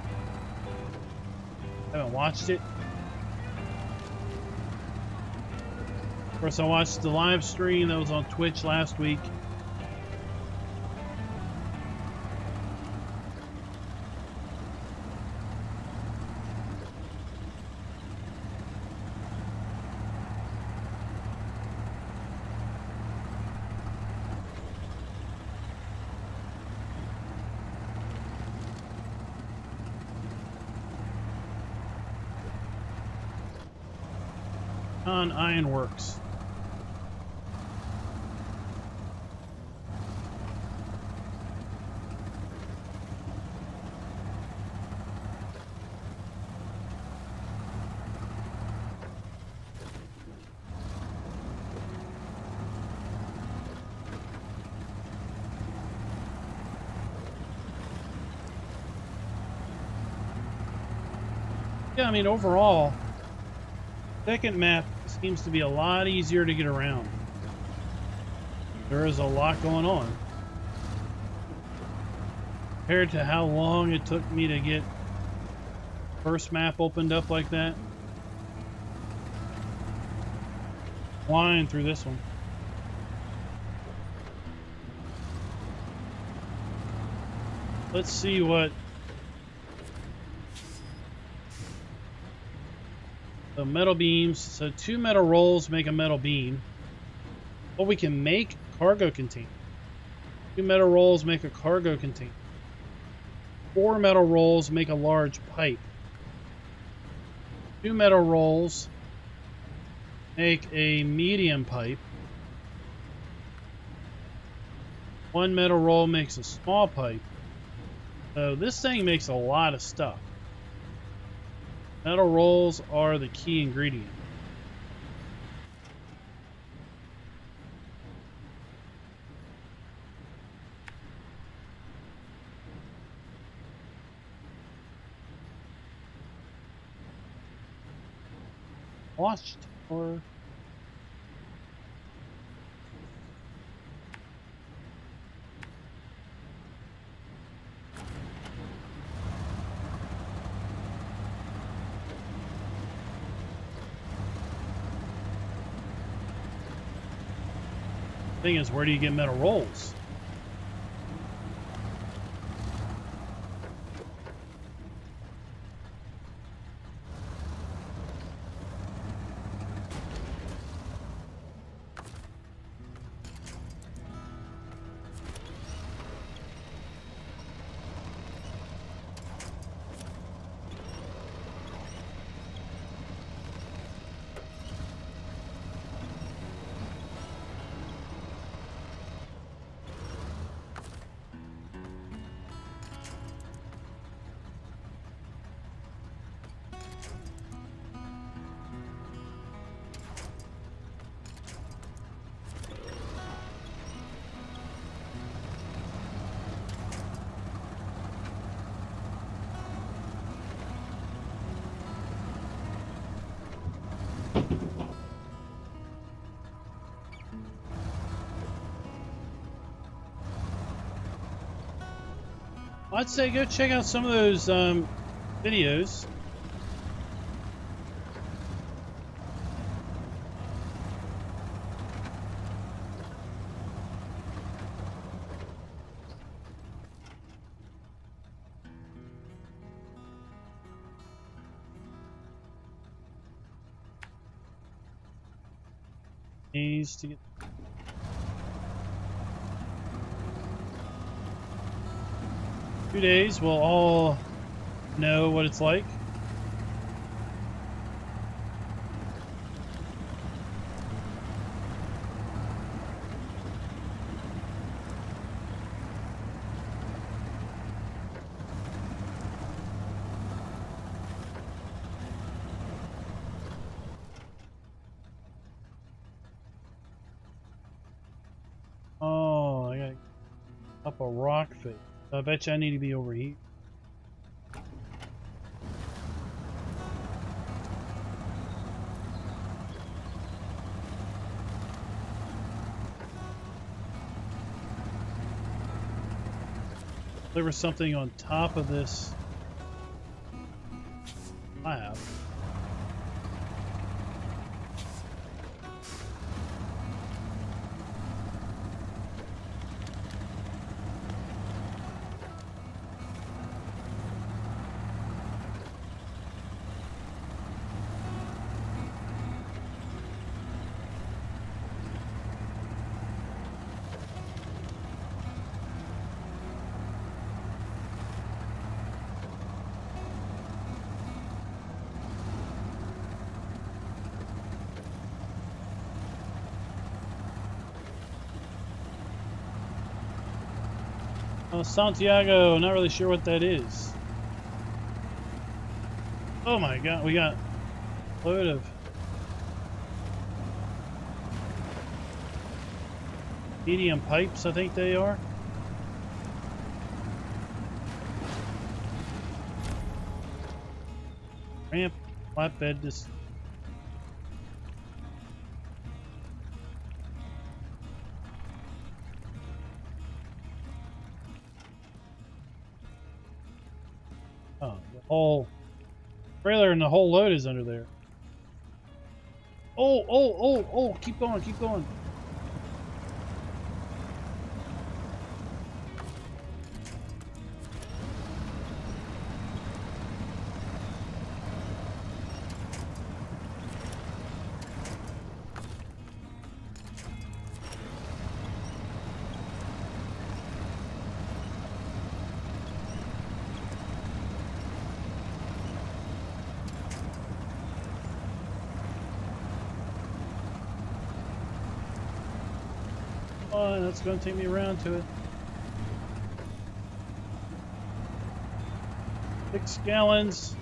I haven't watched it. Of course, I watched the live stream that was on Twitch last week. On Ironworks. Yeah, I mean, overall, second map seems to be a lot easier to get around. There is a lot going on compared to how long it took me to get first map opened up like that. Flying through this one. Let's see what the metal beams. So 2 metal rolls make a metal beam. Well, we can make cargo container. 2 metal rolls make a cargo container. 4 metal rolls make a large pipe. 2 metal rolls make a medium pipe. 1 metal roll makes a small pipe. So this thing makes a lot of stuff. Metal rolls are the key ingredient. Watched or thing is, where do you get metal rolls? I'd say go check out some of those videos. Needs to get 2 days, we'll all know what it's like. Up a rock face. I bet you I need to be over here. There was something on top of this slab. Santiago, not really sure what that is. Oh my god, we got a load of medium pipes, I think they are. Ramp, flatbed, this. Oh, the whole trailer and the whole load is under there. Oh, keep going, keep going. Oh, that's going to take me around to it. 6 gallons.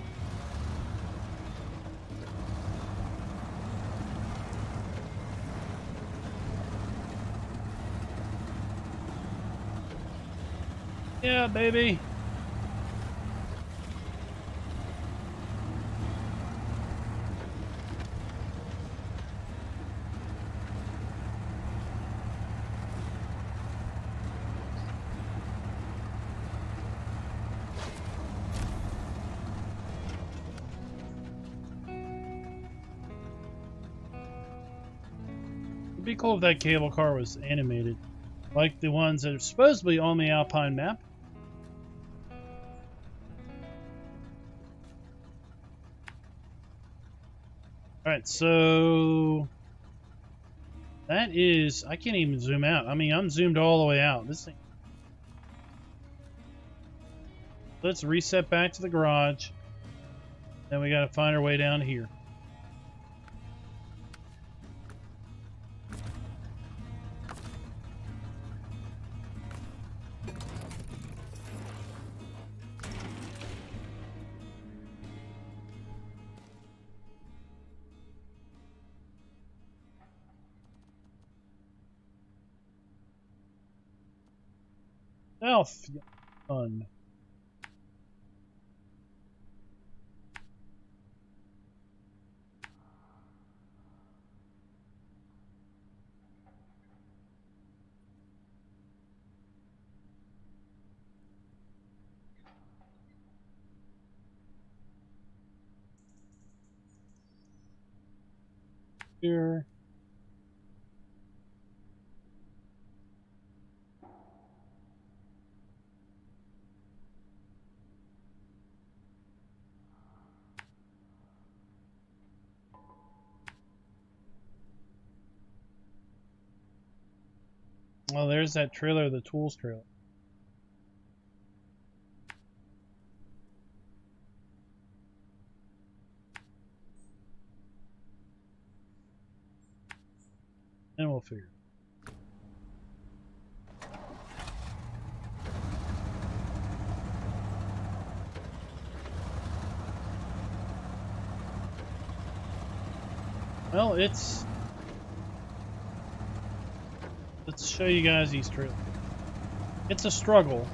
Yeah, baby. It'd be cool if that cable car was animated, like the ones that are supposedly on the Alpine map. Alright, so that is, I can't even zoom out. I mean, I'm zoomed all the way out. This thing. Let's reset back to the garage. Then we got to find our way down here. Fun. Here. Oh, there's that trailer, the tools trailer. And we'll figure it. Well, let's show you guys these trailers. It's a struggle.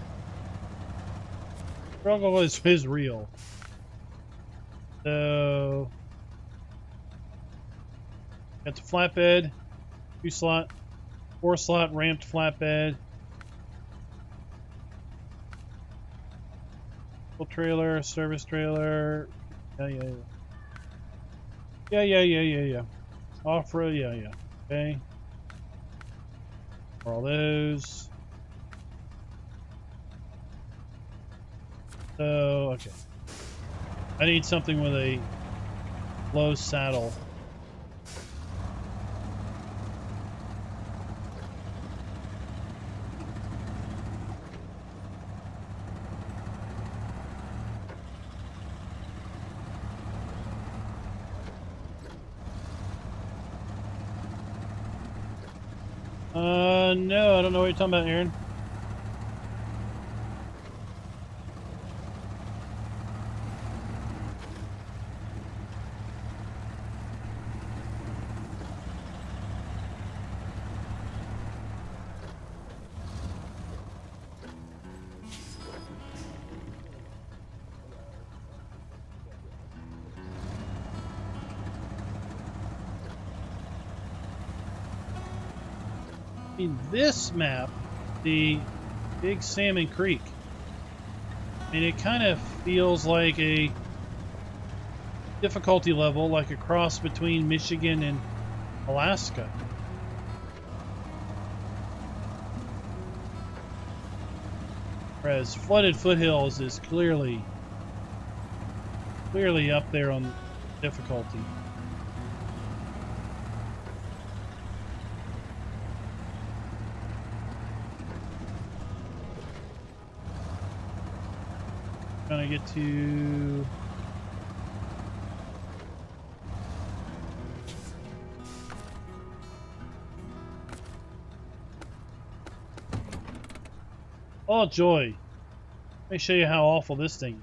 Struggle is real. So got the flatbed, 2-slot, 4-slot ramped flatbed, full trailer, service trailer. Yeah. Off-road, yeah. Okay. For all those. So, okay. I need something with a low saddle. No, I don't know what you're talking about, Aaron. In this map, the Big Salmon Creek, and it kind of feels like a difficulty level, like a cross between Michigan and Alaska. Whereas Flooded Foothills is clearly up there on difficulty. Trying to get to oh joy. Let me show you how awful this thing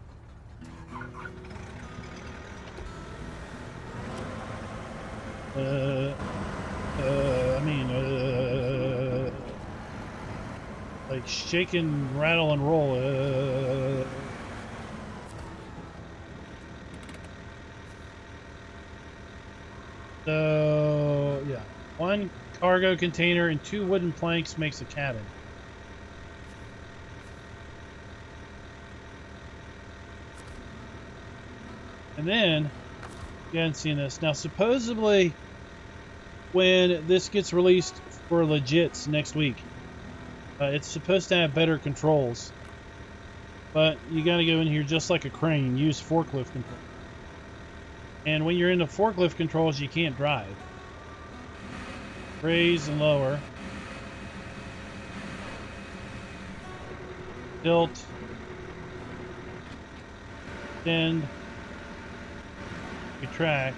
is. Like shake and rattle and roll. So, yeah. 1 cargo container and 2 wooden planks makes a cabin. And then, you haven't seen this. Now, supposedly, when this gets released for legits next week, it's supposed to have better controls. But you got to go in here just like a crane, use forklift control. And when you're in the forklift controls, you can't drive. Raise and lower. Tilt. Extend. Retract.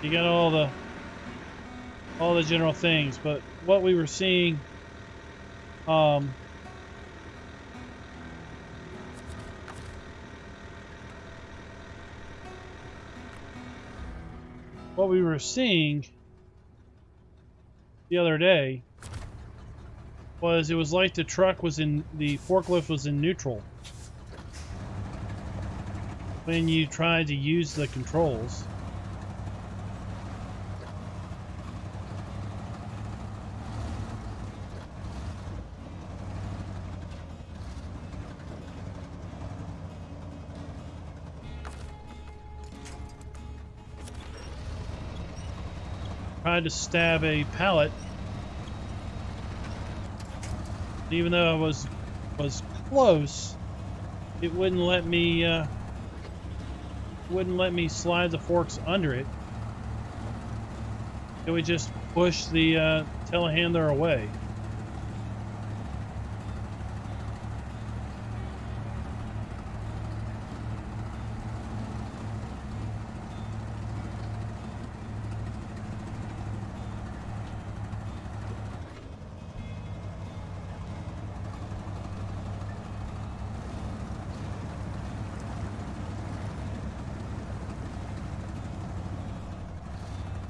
You got all the general things, but what we were seeing what we were seeing the other day was it was like the forklift was in neutral when you tried to use the controls. Tried to stab a pallet, even though I was close, it wouldn't let me slide the forks under it. It would just push the telehandler away.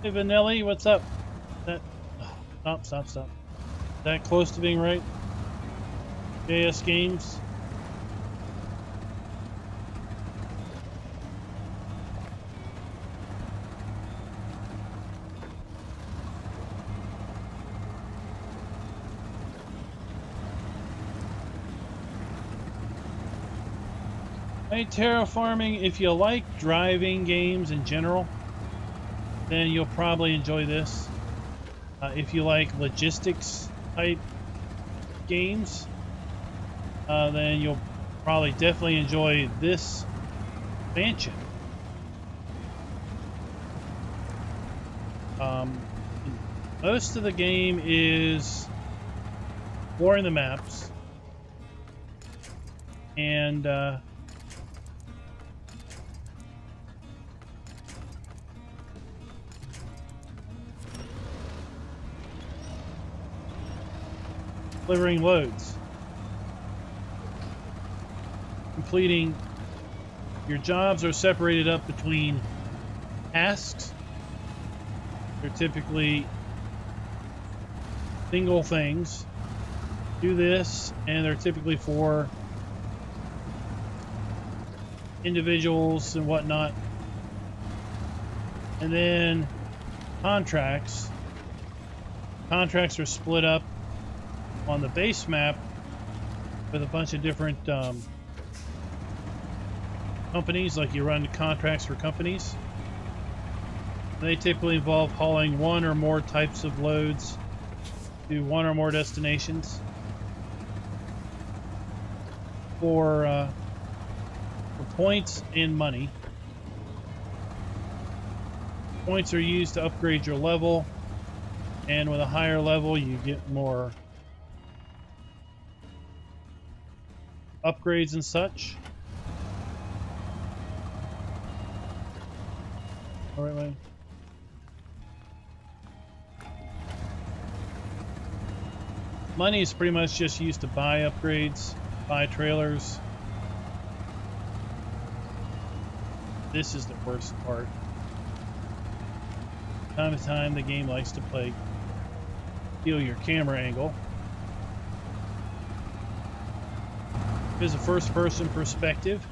Hey Vanelli, what's up? Stop, stop, stop. That close to being right? JS Games. Hey, terraforming, if you like driving games in general, then you'll probably enjoy this. If you like logistics type games, then you'll probably definitely enjoy this expansion. Most of the game is exploring the maps and delivering loads. Completing your jobs are separated up between tasks. They're typically single things. Do this, and they're typically for individuals and whatnot. And then contracts. Contracts are split up on the base map with a bunch of different companies, like you run contracts for companies. They typically involve hauling one or more types of loads to one or more destinations for points and money. Points are used to upgrade your level, and with a higher level you get more upgrades and such. All right, man. Money is pretty much just used to buy upgrades, buy trailers. This is the worst part. Time to time, the game likes to steal your camera angle. Here's a first-person perspective.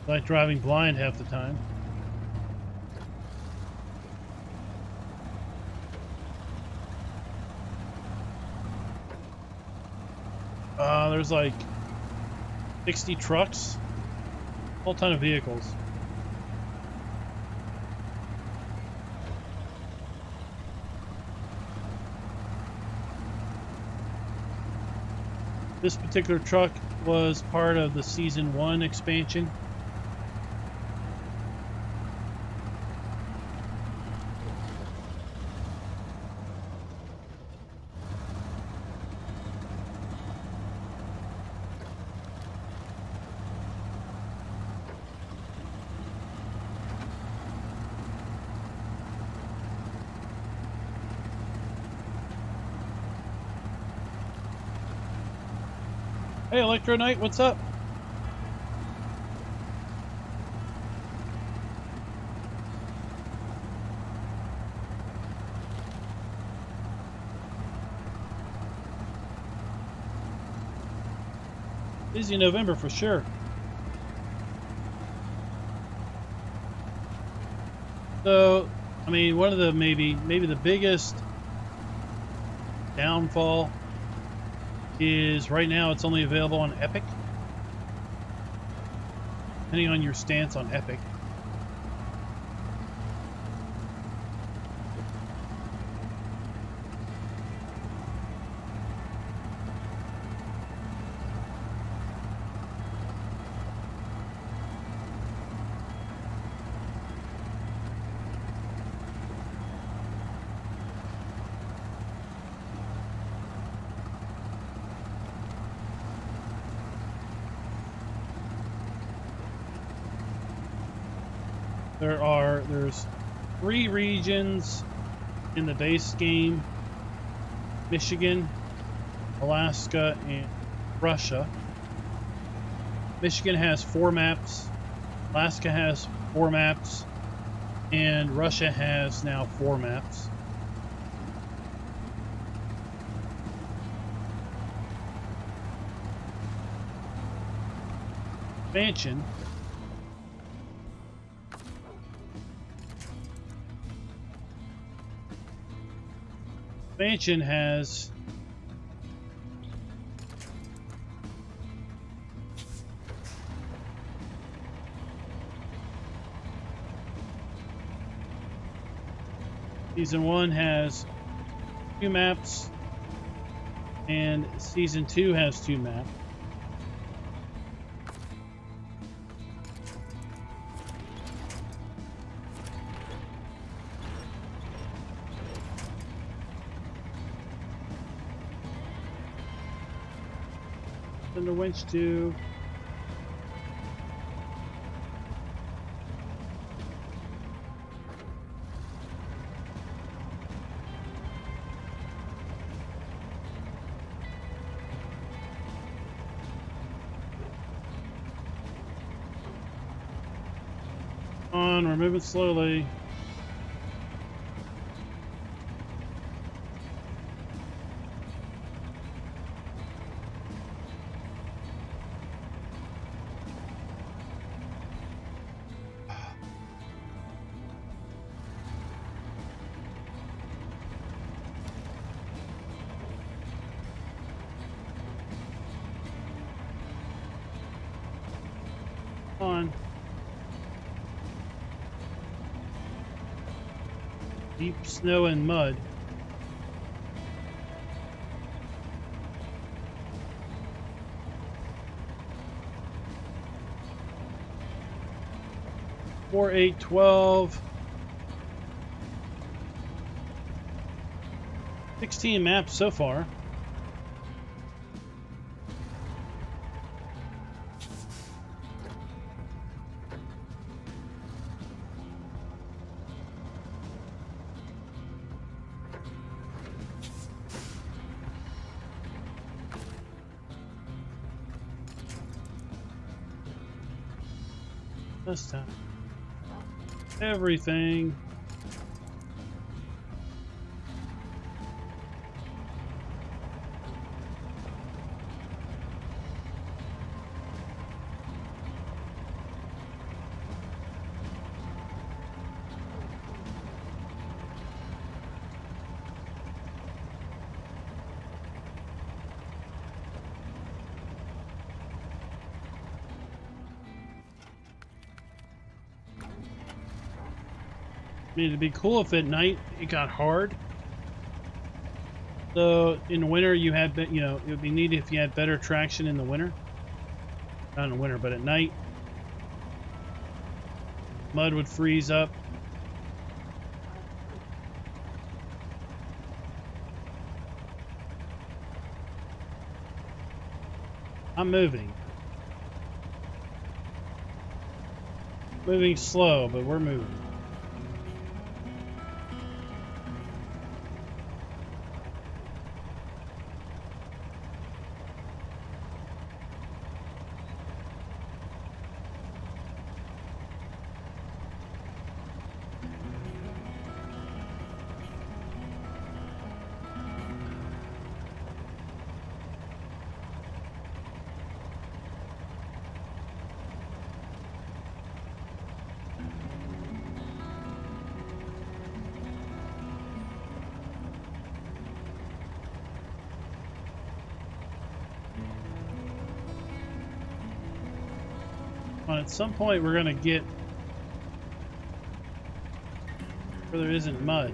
Like driving blind half the time. There's like 60 trucks, a whole ton of vehicles. This particular truck was part of the Season 1 expansion. Hey, Electro Knight, what's up? Busy November for sure. So, I mean, one of the maybe the biggest downfall is right now it's only available on Epic. Depending on your stance on Epic. There's 3 regions in the base game: Michigan, Alaska, and Russia. Michigan has 4 maps, Alaska has 4 maps, and Russia has now 4 maps. Expansion has Season 1 has 2 maps, and Season 2 has 2 maps. And the winch tube. On, we're moving slowly. On. Deep snow and mud. Four, 8, 12. 16 maps so far. This time. Everything. I mean, it'd be cool if at night it got hard. So in the winter you had, you know, it would be neat if you had better traction in the winter. Not in the winter, but at night. Mud would freeze up. I'm moving. Moving slow, but we're moving. At some point we're going to get where there isn't mud.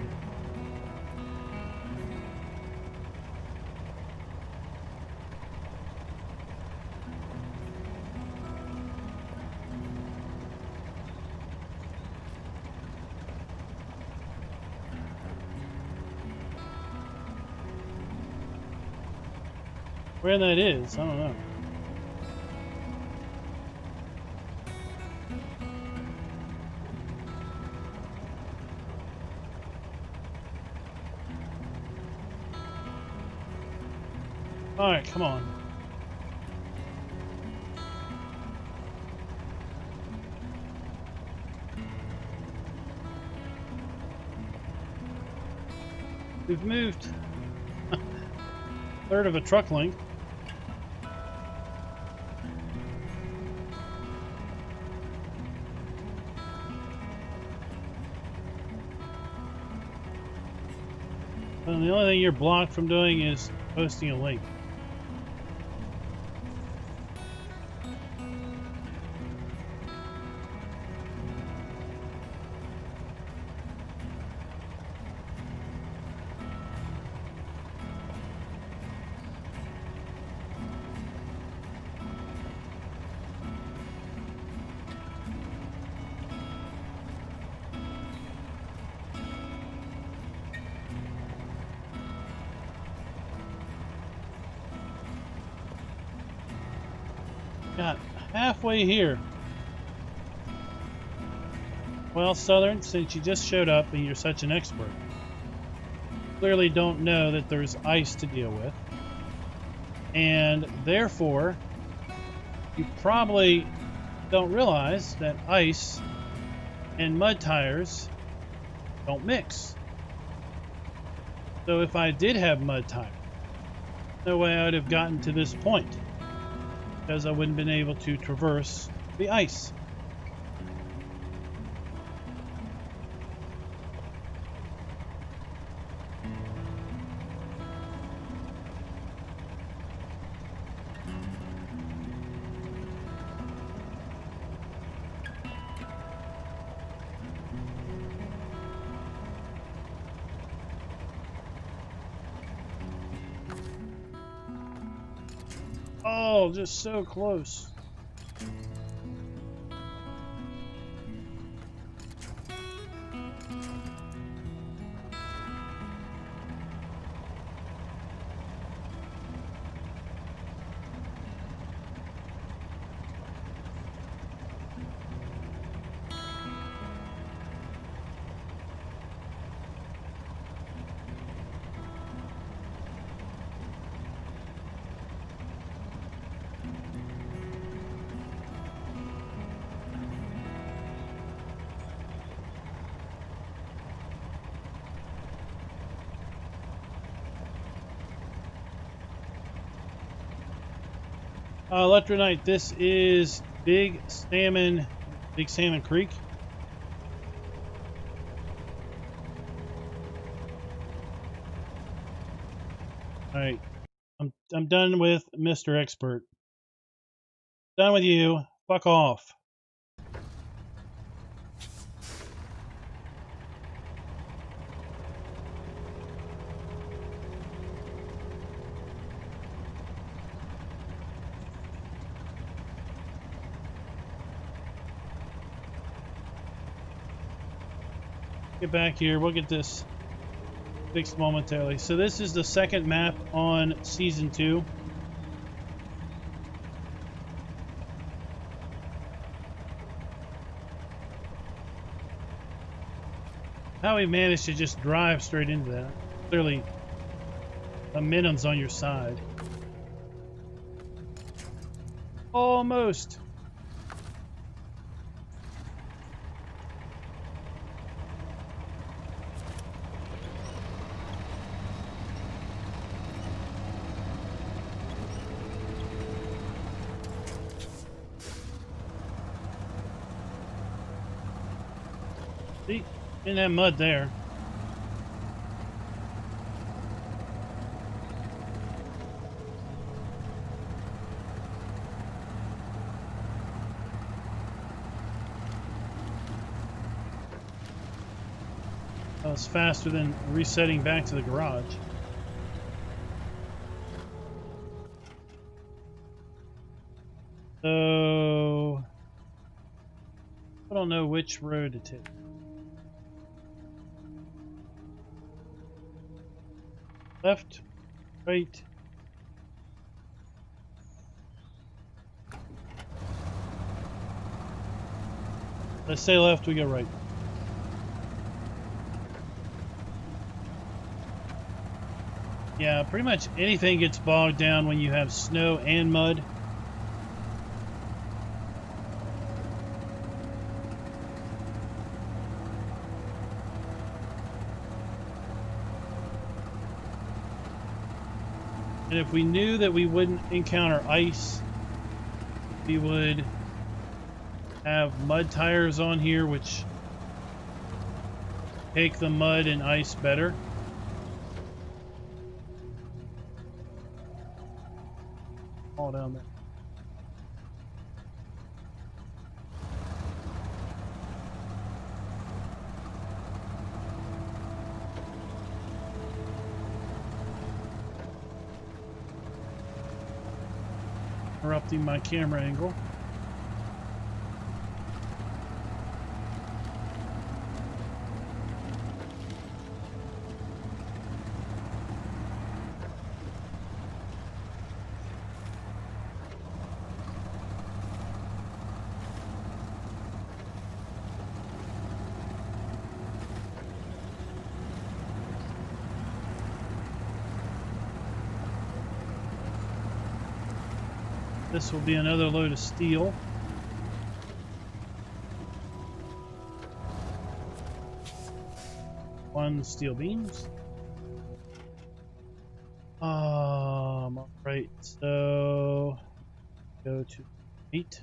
Where that is, I don't know. Alright, come on. We've moved a third of a truck length. And the only thing you're blocked from doing is posting a link. Got halfway here. Well, Southern, since you just showed up and you're such an expert, clearly don't know that there's ice to deal with. And therefore, you probably don't realize that ice and mud tires don't mix. So if I did have mud tires, no way I would have gotten to this point, because I wouldn't have been able to traverse the ice. Oh, just so close. Electronite, this is Big Salmon Creek. All right, I'm done with Mr. Expert. Done with you. Fuck off. Get back here. We'll get this fixed momentarily. So this is the second map on season 2. How we managed to just drive straight into that. Clearly, momentum's on your side. Almost. See? Didn't have mud there. That was faster than resetting back to the garage. So I don't know which road to take. Left, right. Let's say left, we go right. Yeah, pretty much anything gets bogged down when you have snow and mud. And if we knew that we wouldn't encounter ice, we would have mud tires on here, which take the mud and ice better. All down there. Interrupting my camera angle. This will be another load of steel. One steel beams. Right, so go to 8.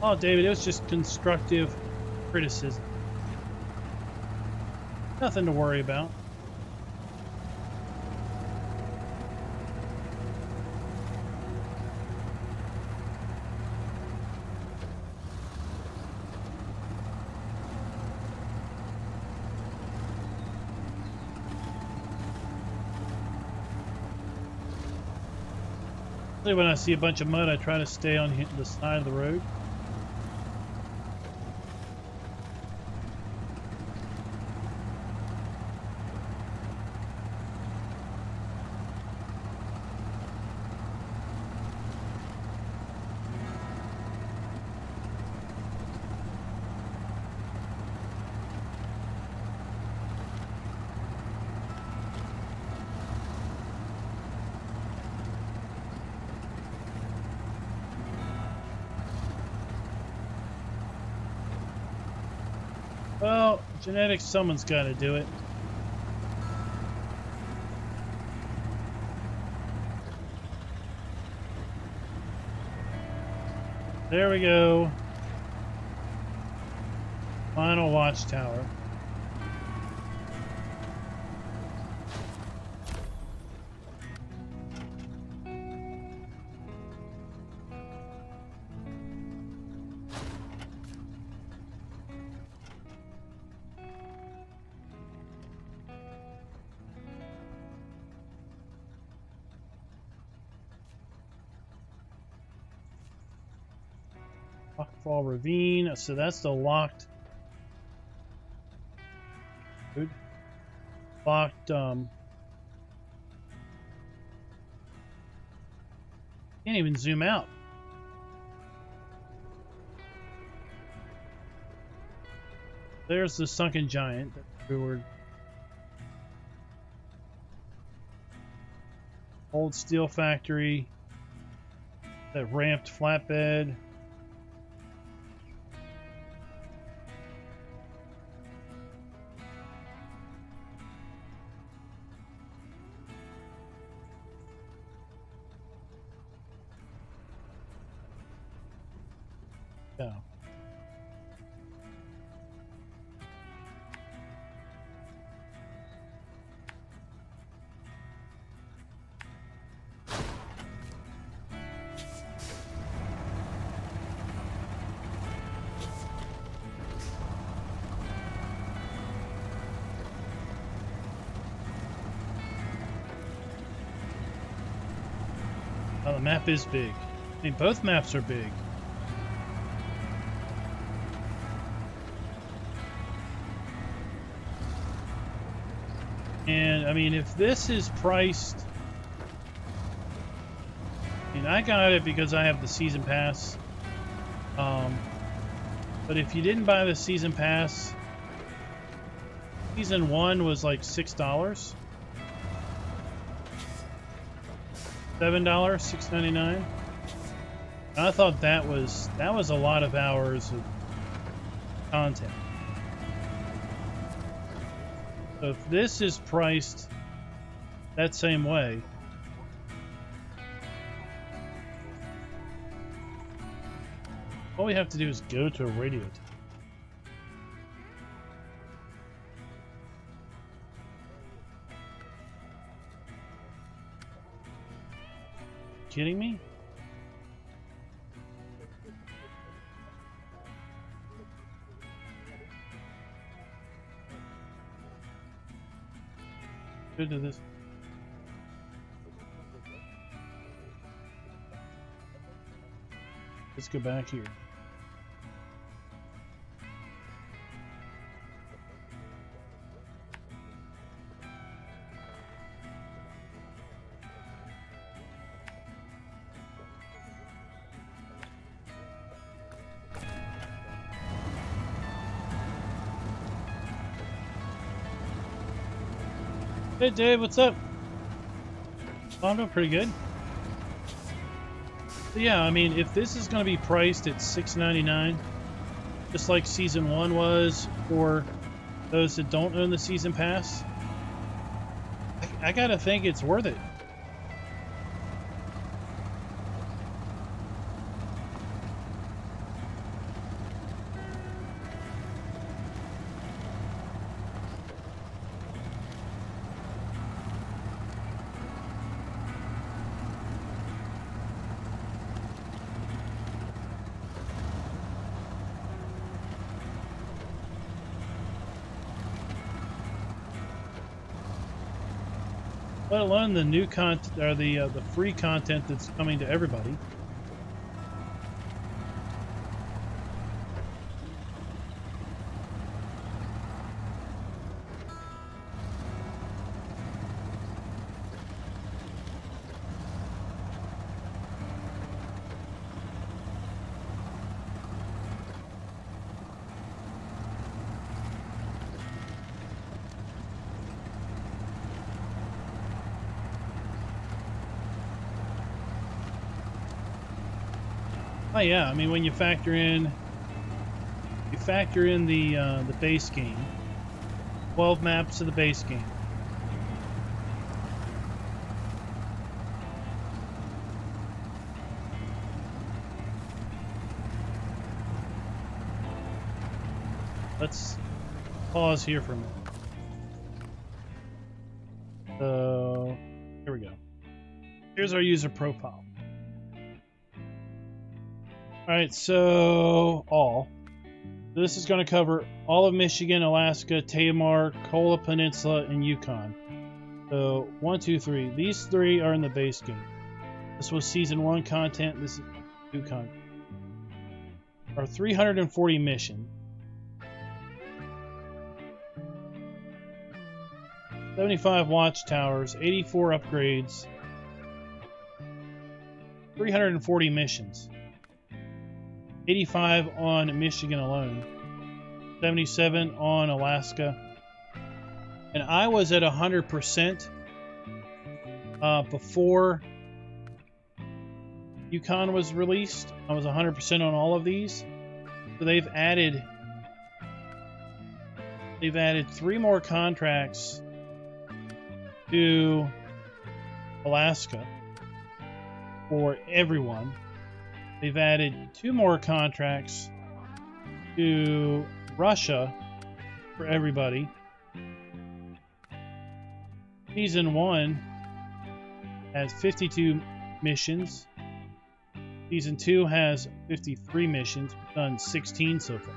Oh, David, it was just constructive criticism. Nothing to worry about. When I see a bunch of mud, I try to stay on the side of the road. Well, genetics, someone's got to do it. There we go. Final watchtower. Rockfall Ravine, so that's the locked can't even zoom out. There's the sunken giant that we were. Old steel factory, that ramped flatbed. Yeah. Oh, the map is big. I mean, both maps are big. And I mean, if this is priced, I mean, I got it because I have the season pass. But if you didn't buy the season pass, season 1 was like $6. $7, $6.99. I thought that was a lot of hours of content. So if this is priced that same way, all we have to do is go to a radio tower. Kidding me? Go to this. Let's go back here. Hey Dave, what's up? Oh, I'm doing pretty good. So yeah, I mean, if this is going to be priced at $6.99, just like Season 1 was for those that don't own the Season Pass, I gotta think it's worth it. Let alone the new content or the free content that's coming to everybody. Oh yeah, I mean when you factor in the base game, 12 maps of the base game. Let's pause here for a minute. So here we go. Here's our user profile. Alright, so this is going to cover all of Michigan, Alaska, Tamar, Kola Peninsula, and Yukon. So 1, 2, 3. These three are in the base game. This was Season 1 content. This is Yukon. Our 340 mission. 75 watchtowers, 84 upgrades, 340 missions. 85 on Michigan alone, 77 on Alaska, and I was at 100% before Yukon was released. I was 100% on all of these. So they've added 3 more contracts to Alaska for everyone. They've added 2 more contracts to Russia for everybody. Season 1 has 52 missions. Season 2 has 53 missions. We've done 16 so far.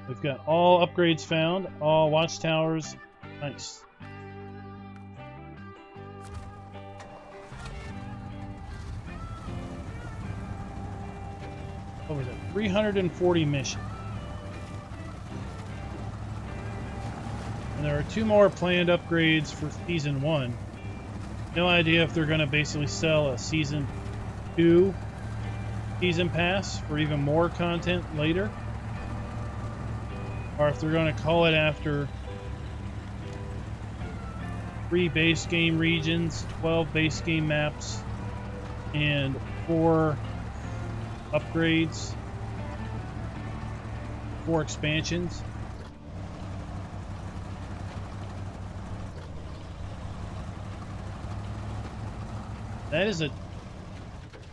We've got all upgrades found, all watchtowers. Nice. What was it? 340 missions. And there are 2 more planned upgrades for Season 1. No idea if they're going to basically sell a Season 2 Season Pass for even more content later. Or if they're going to call it after 3 base game regions, 12 base game maps, and 4 upgrades, 4 expansions. That is a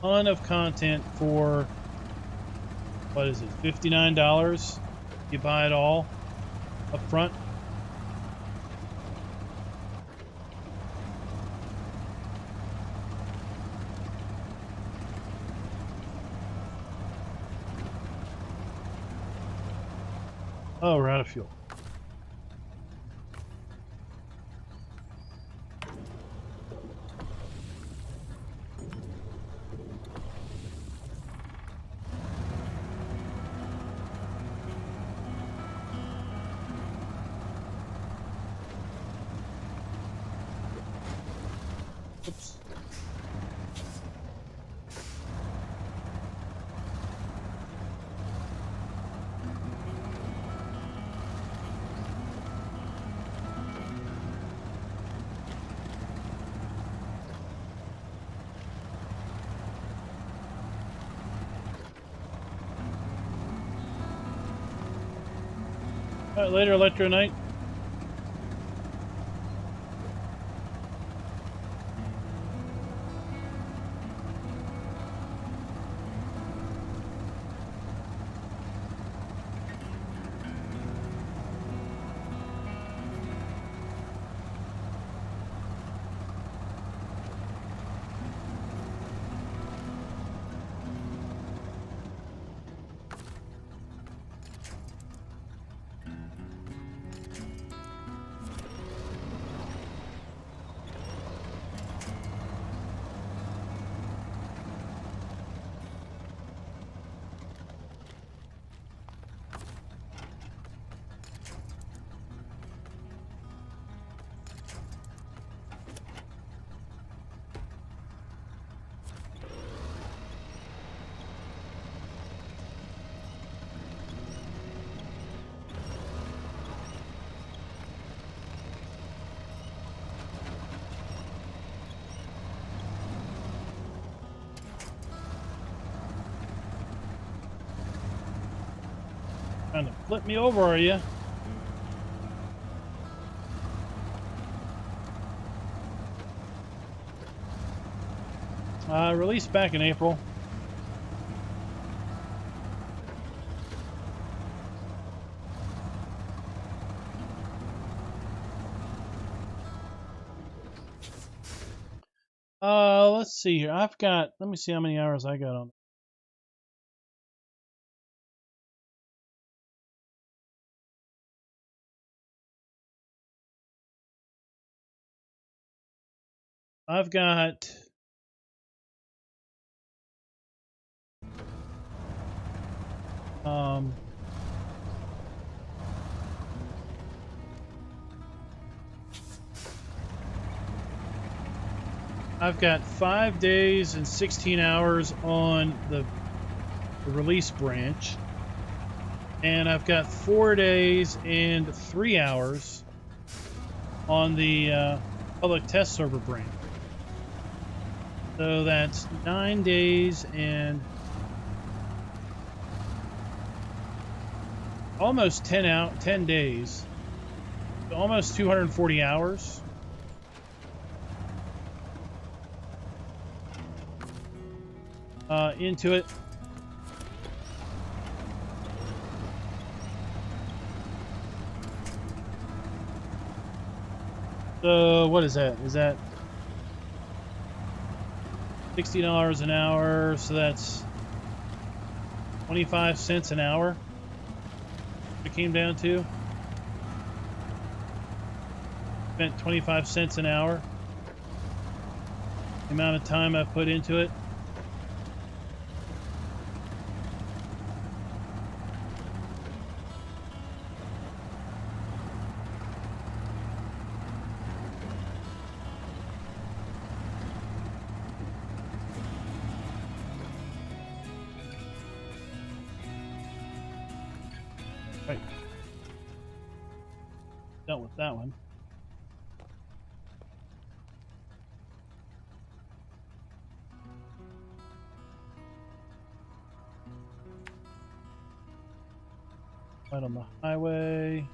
ton of content for, what is it, $59? You buy it all up front. Oh, we're out of fuel. Oops. All right, later, Electro Knight. Trying to flip me over, are you? Released back in April. Let's see here. Let me see how many hours I got on. I've got I've got 5 days and 16 hours on the release branch, and I've got 4 days and 3 hours on the public test server branch. So that's 9 days and almost 10 days. So almost 240 hours. Into it. So what is that? Is that $60 an hour? So that's 25 cents an hour. It came down to. Spent 25 cents an hour. The amount of time I put into it. Right. Dealt with that one. Right on the highway.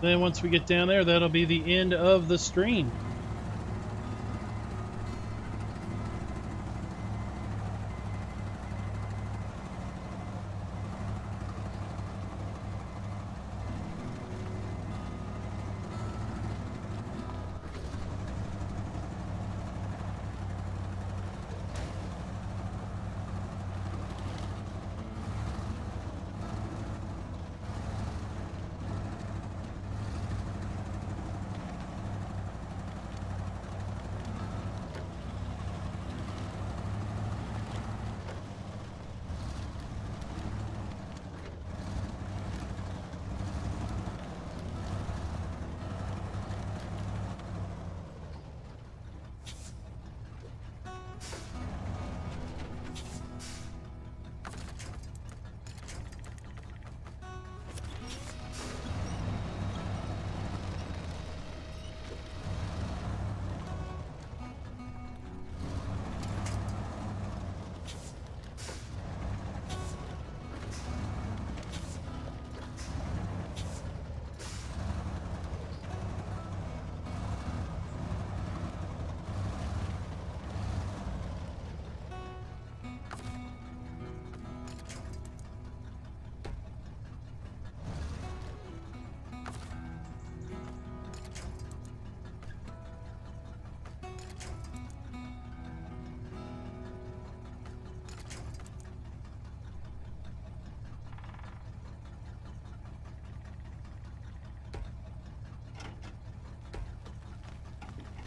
Then once we get down there, that'll be the end of the stream.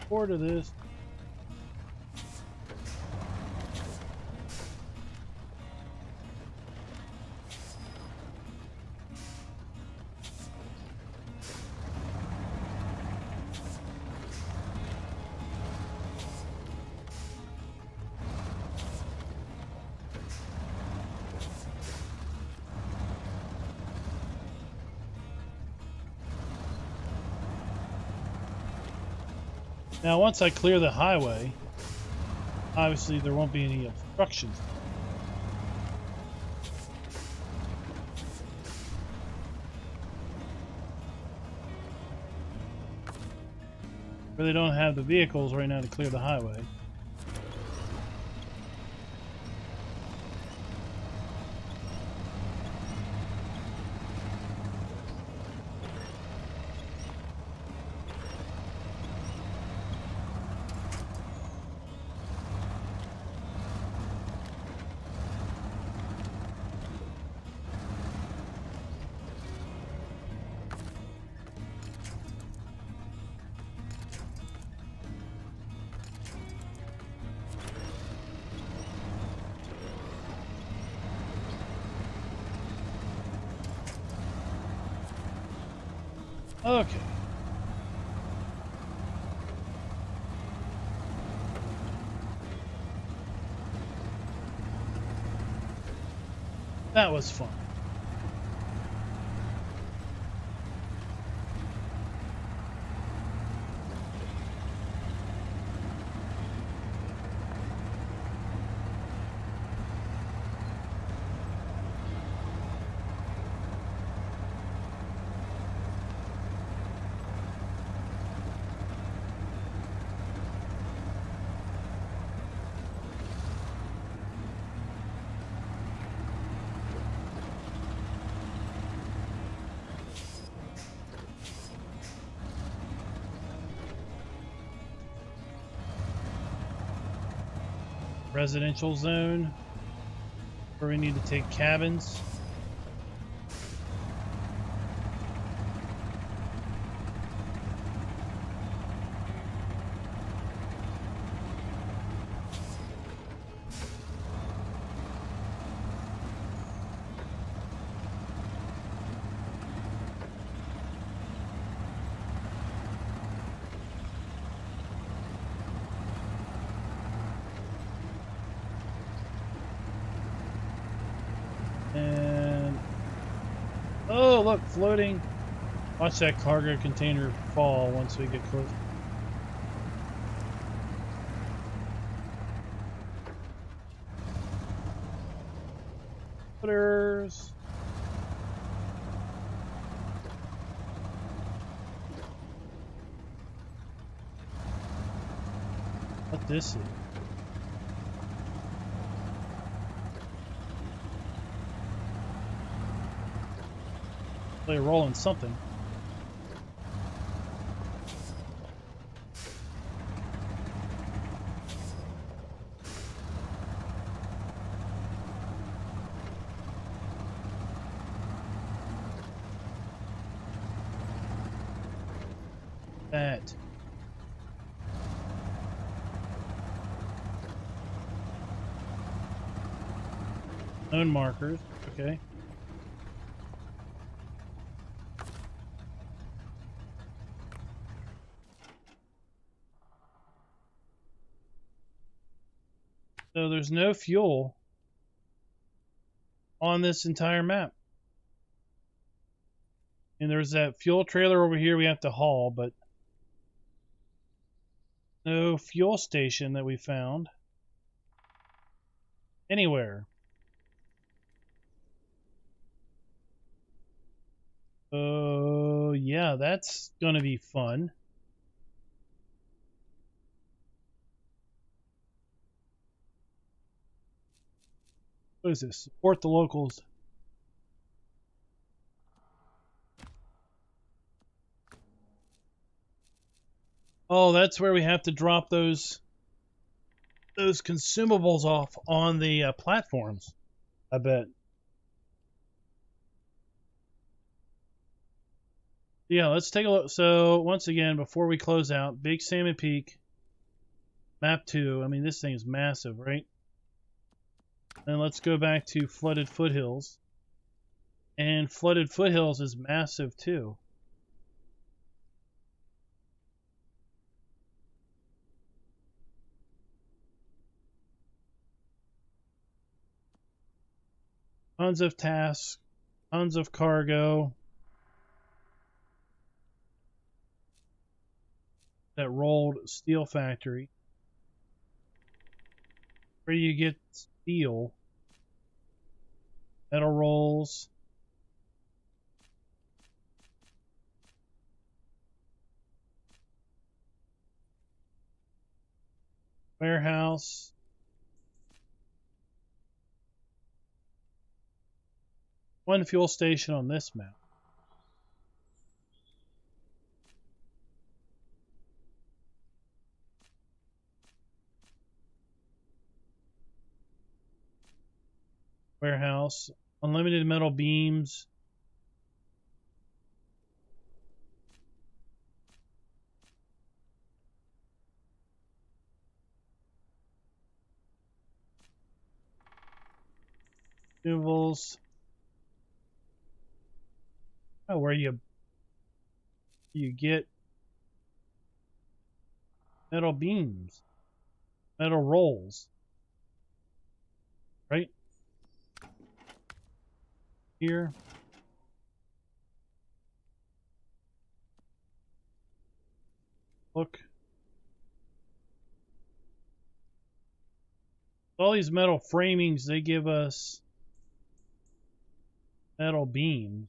Forward of this. Now, once I clear the highway, obviously there won't be any obstructions. Really don't have the vehicles right now to clear the highway. Okay. That was fun. Residential zone where we need to take cabins. And Oh, look, floating. Watch that cargo container fall once we get close. Footers. What this is? They're rolling something. That. Known markers. Okay. So there's no fuel on this entire map. And there's that fuel trailer over here we have to haul, but no fuel station that we found anywhere. Oh, yeah, that's gonna be fun. What is this? Support the locals. Oh, that's where we have to drop those consumables off on the platforms, I bet. Yeah, let's take a look. So, once again, before we close out, Big Salmon Peak, Map 2. I mean, this thing is massive, right? Then let's go back to Flooded Foothills. And Flooded Foothills is massive, too. Tons of tasks, tons of cargo. That rolled steel factory. Where do you get steel? Metal rolls. Warehouse. One fuel station on this map. Warehouse. Unlimited metal beams. Consumables. Oh, where you get metal beams, metal rolls, right? Here. Look. All these metal framings, they give us metal beams.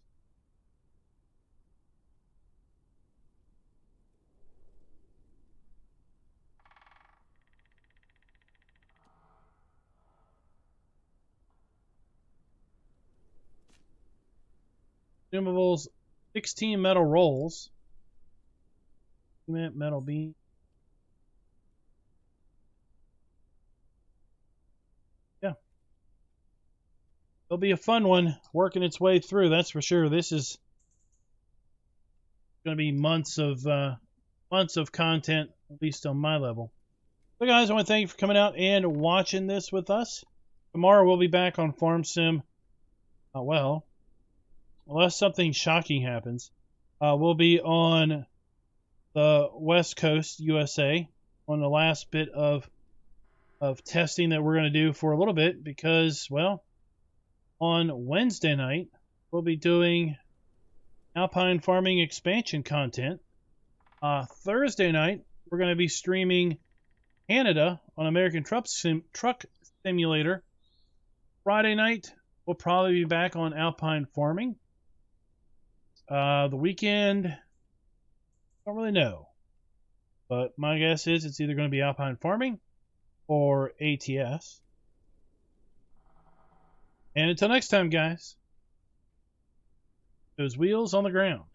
Consumables, 16 metal rolls. Metal beam. Yeah. It'll be a fun one working its way through, that's for sure. This is going to be months of content, at least on my level. So guys, I want to thank you for coming out and watching this with us. Tomorrow we'll be back on Farm Sim. Well, unless something shocking happens, we'll be on the West Coast, USA, on the last bit of testing that we're going to do for a little bit because, well, on Wednesday night, we'll be doing Alpine farming expansion content. Thursday night, we're going to be streaming Canada on American Truck Simulator. Friday night, we'll probably be back on Alpine farming. The weekend, don't really know. But my guess is it's either going to be Alpine farming or ATS. And until next time, guys, those wheels on the ground.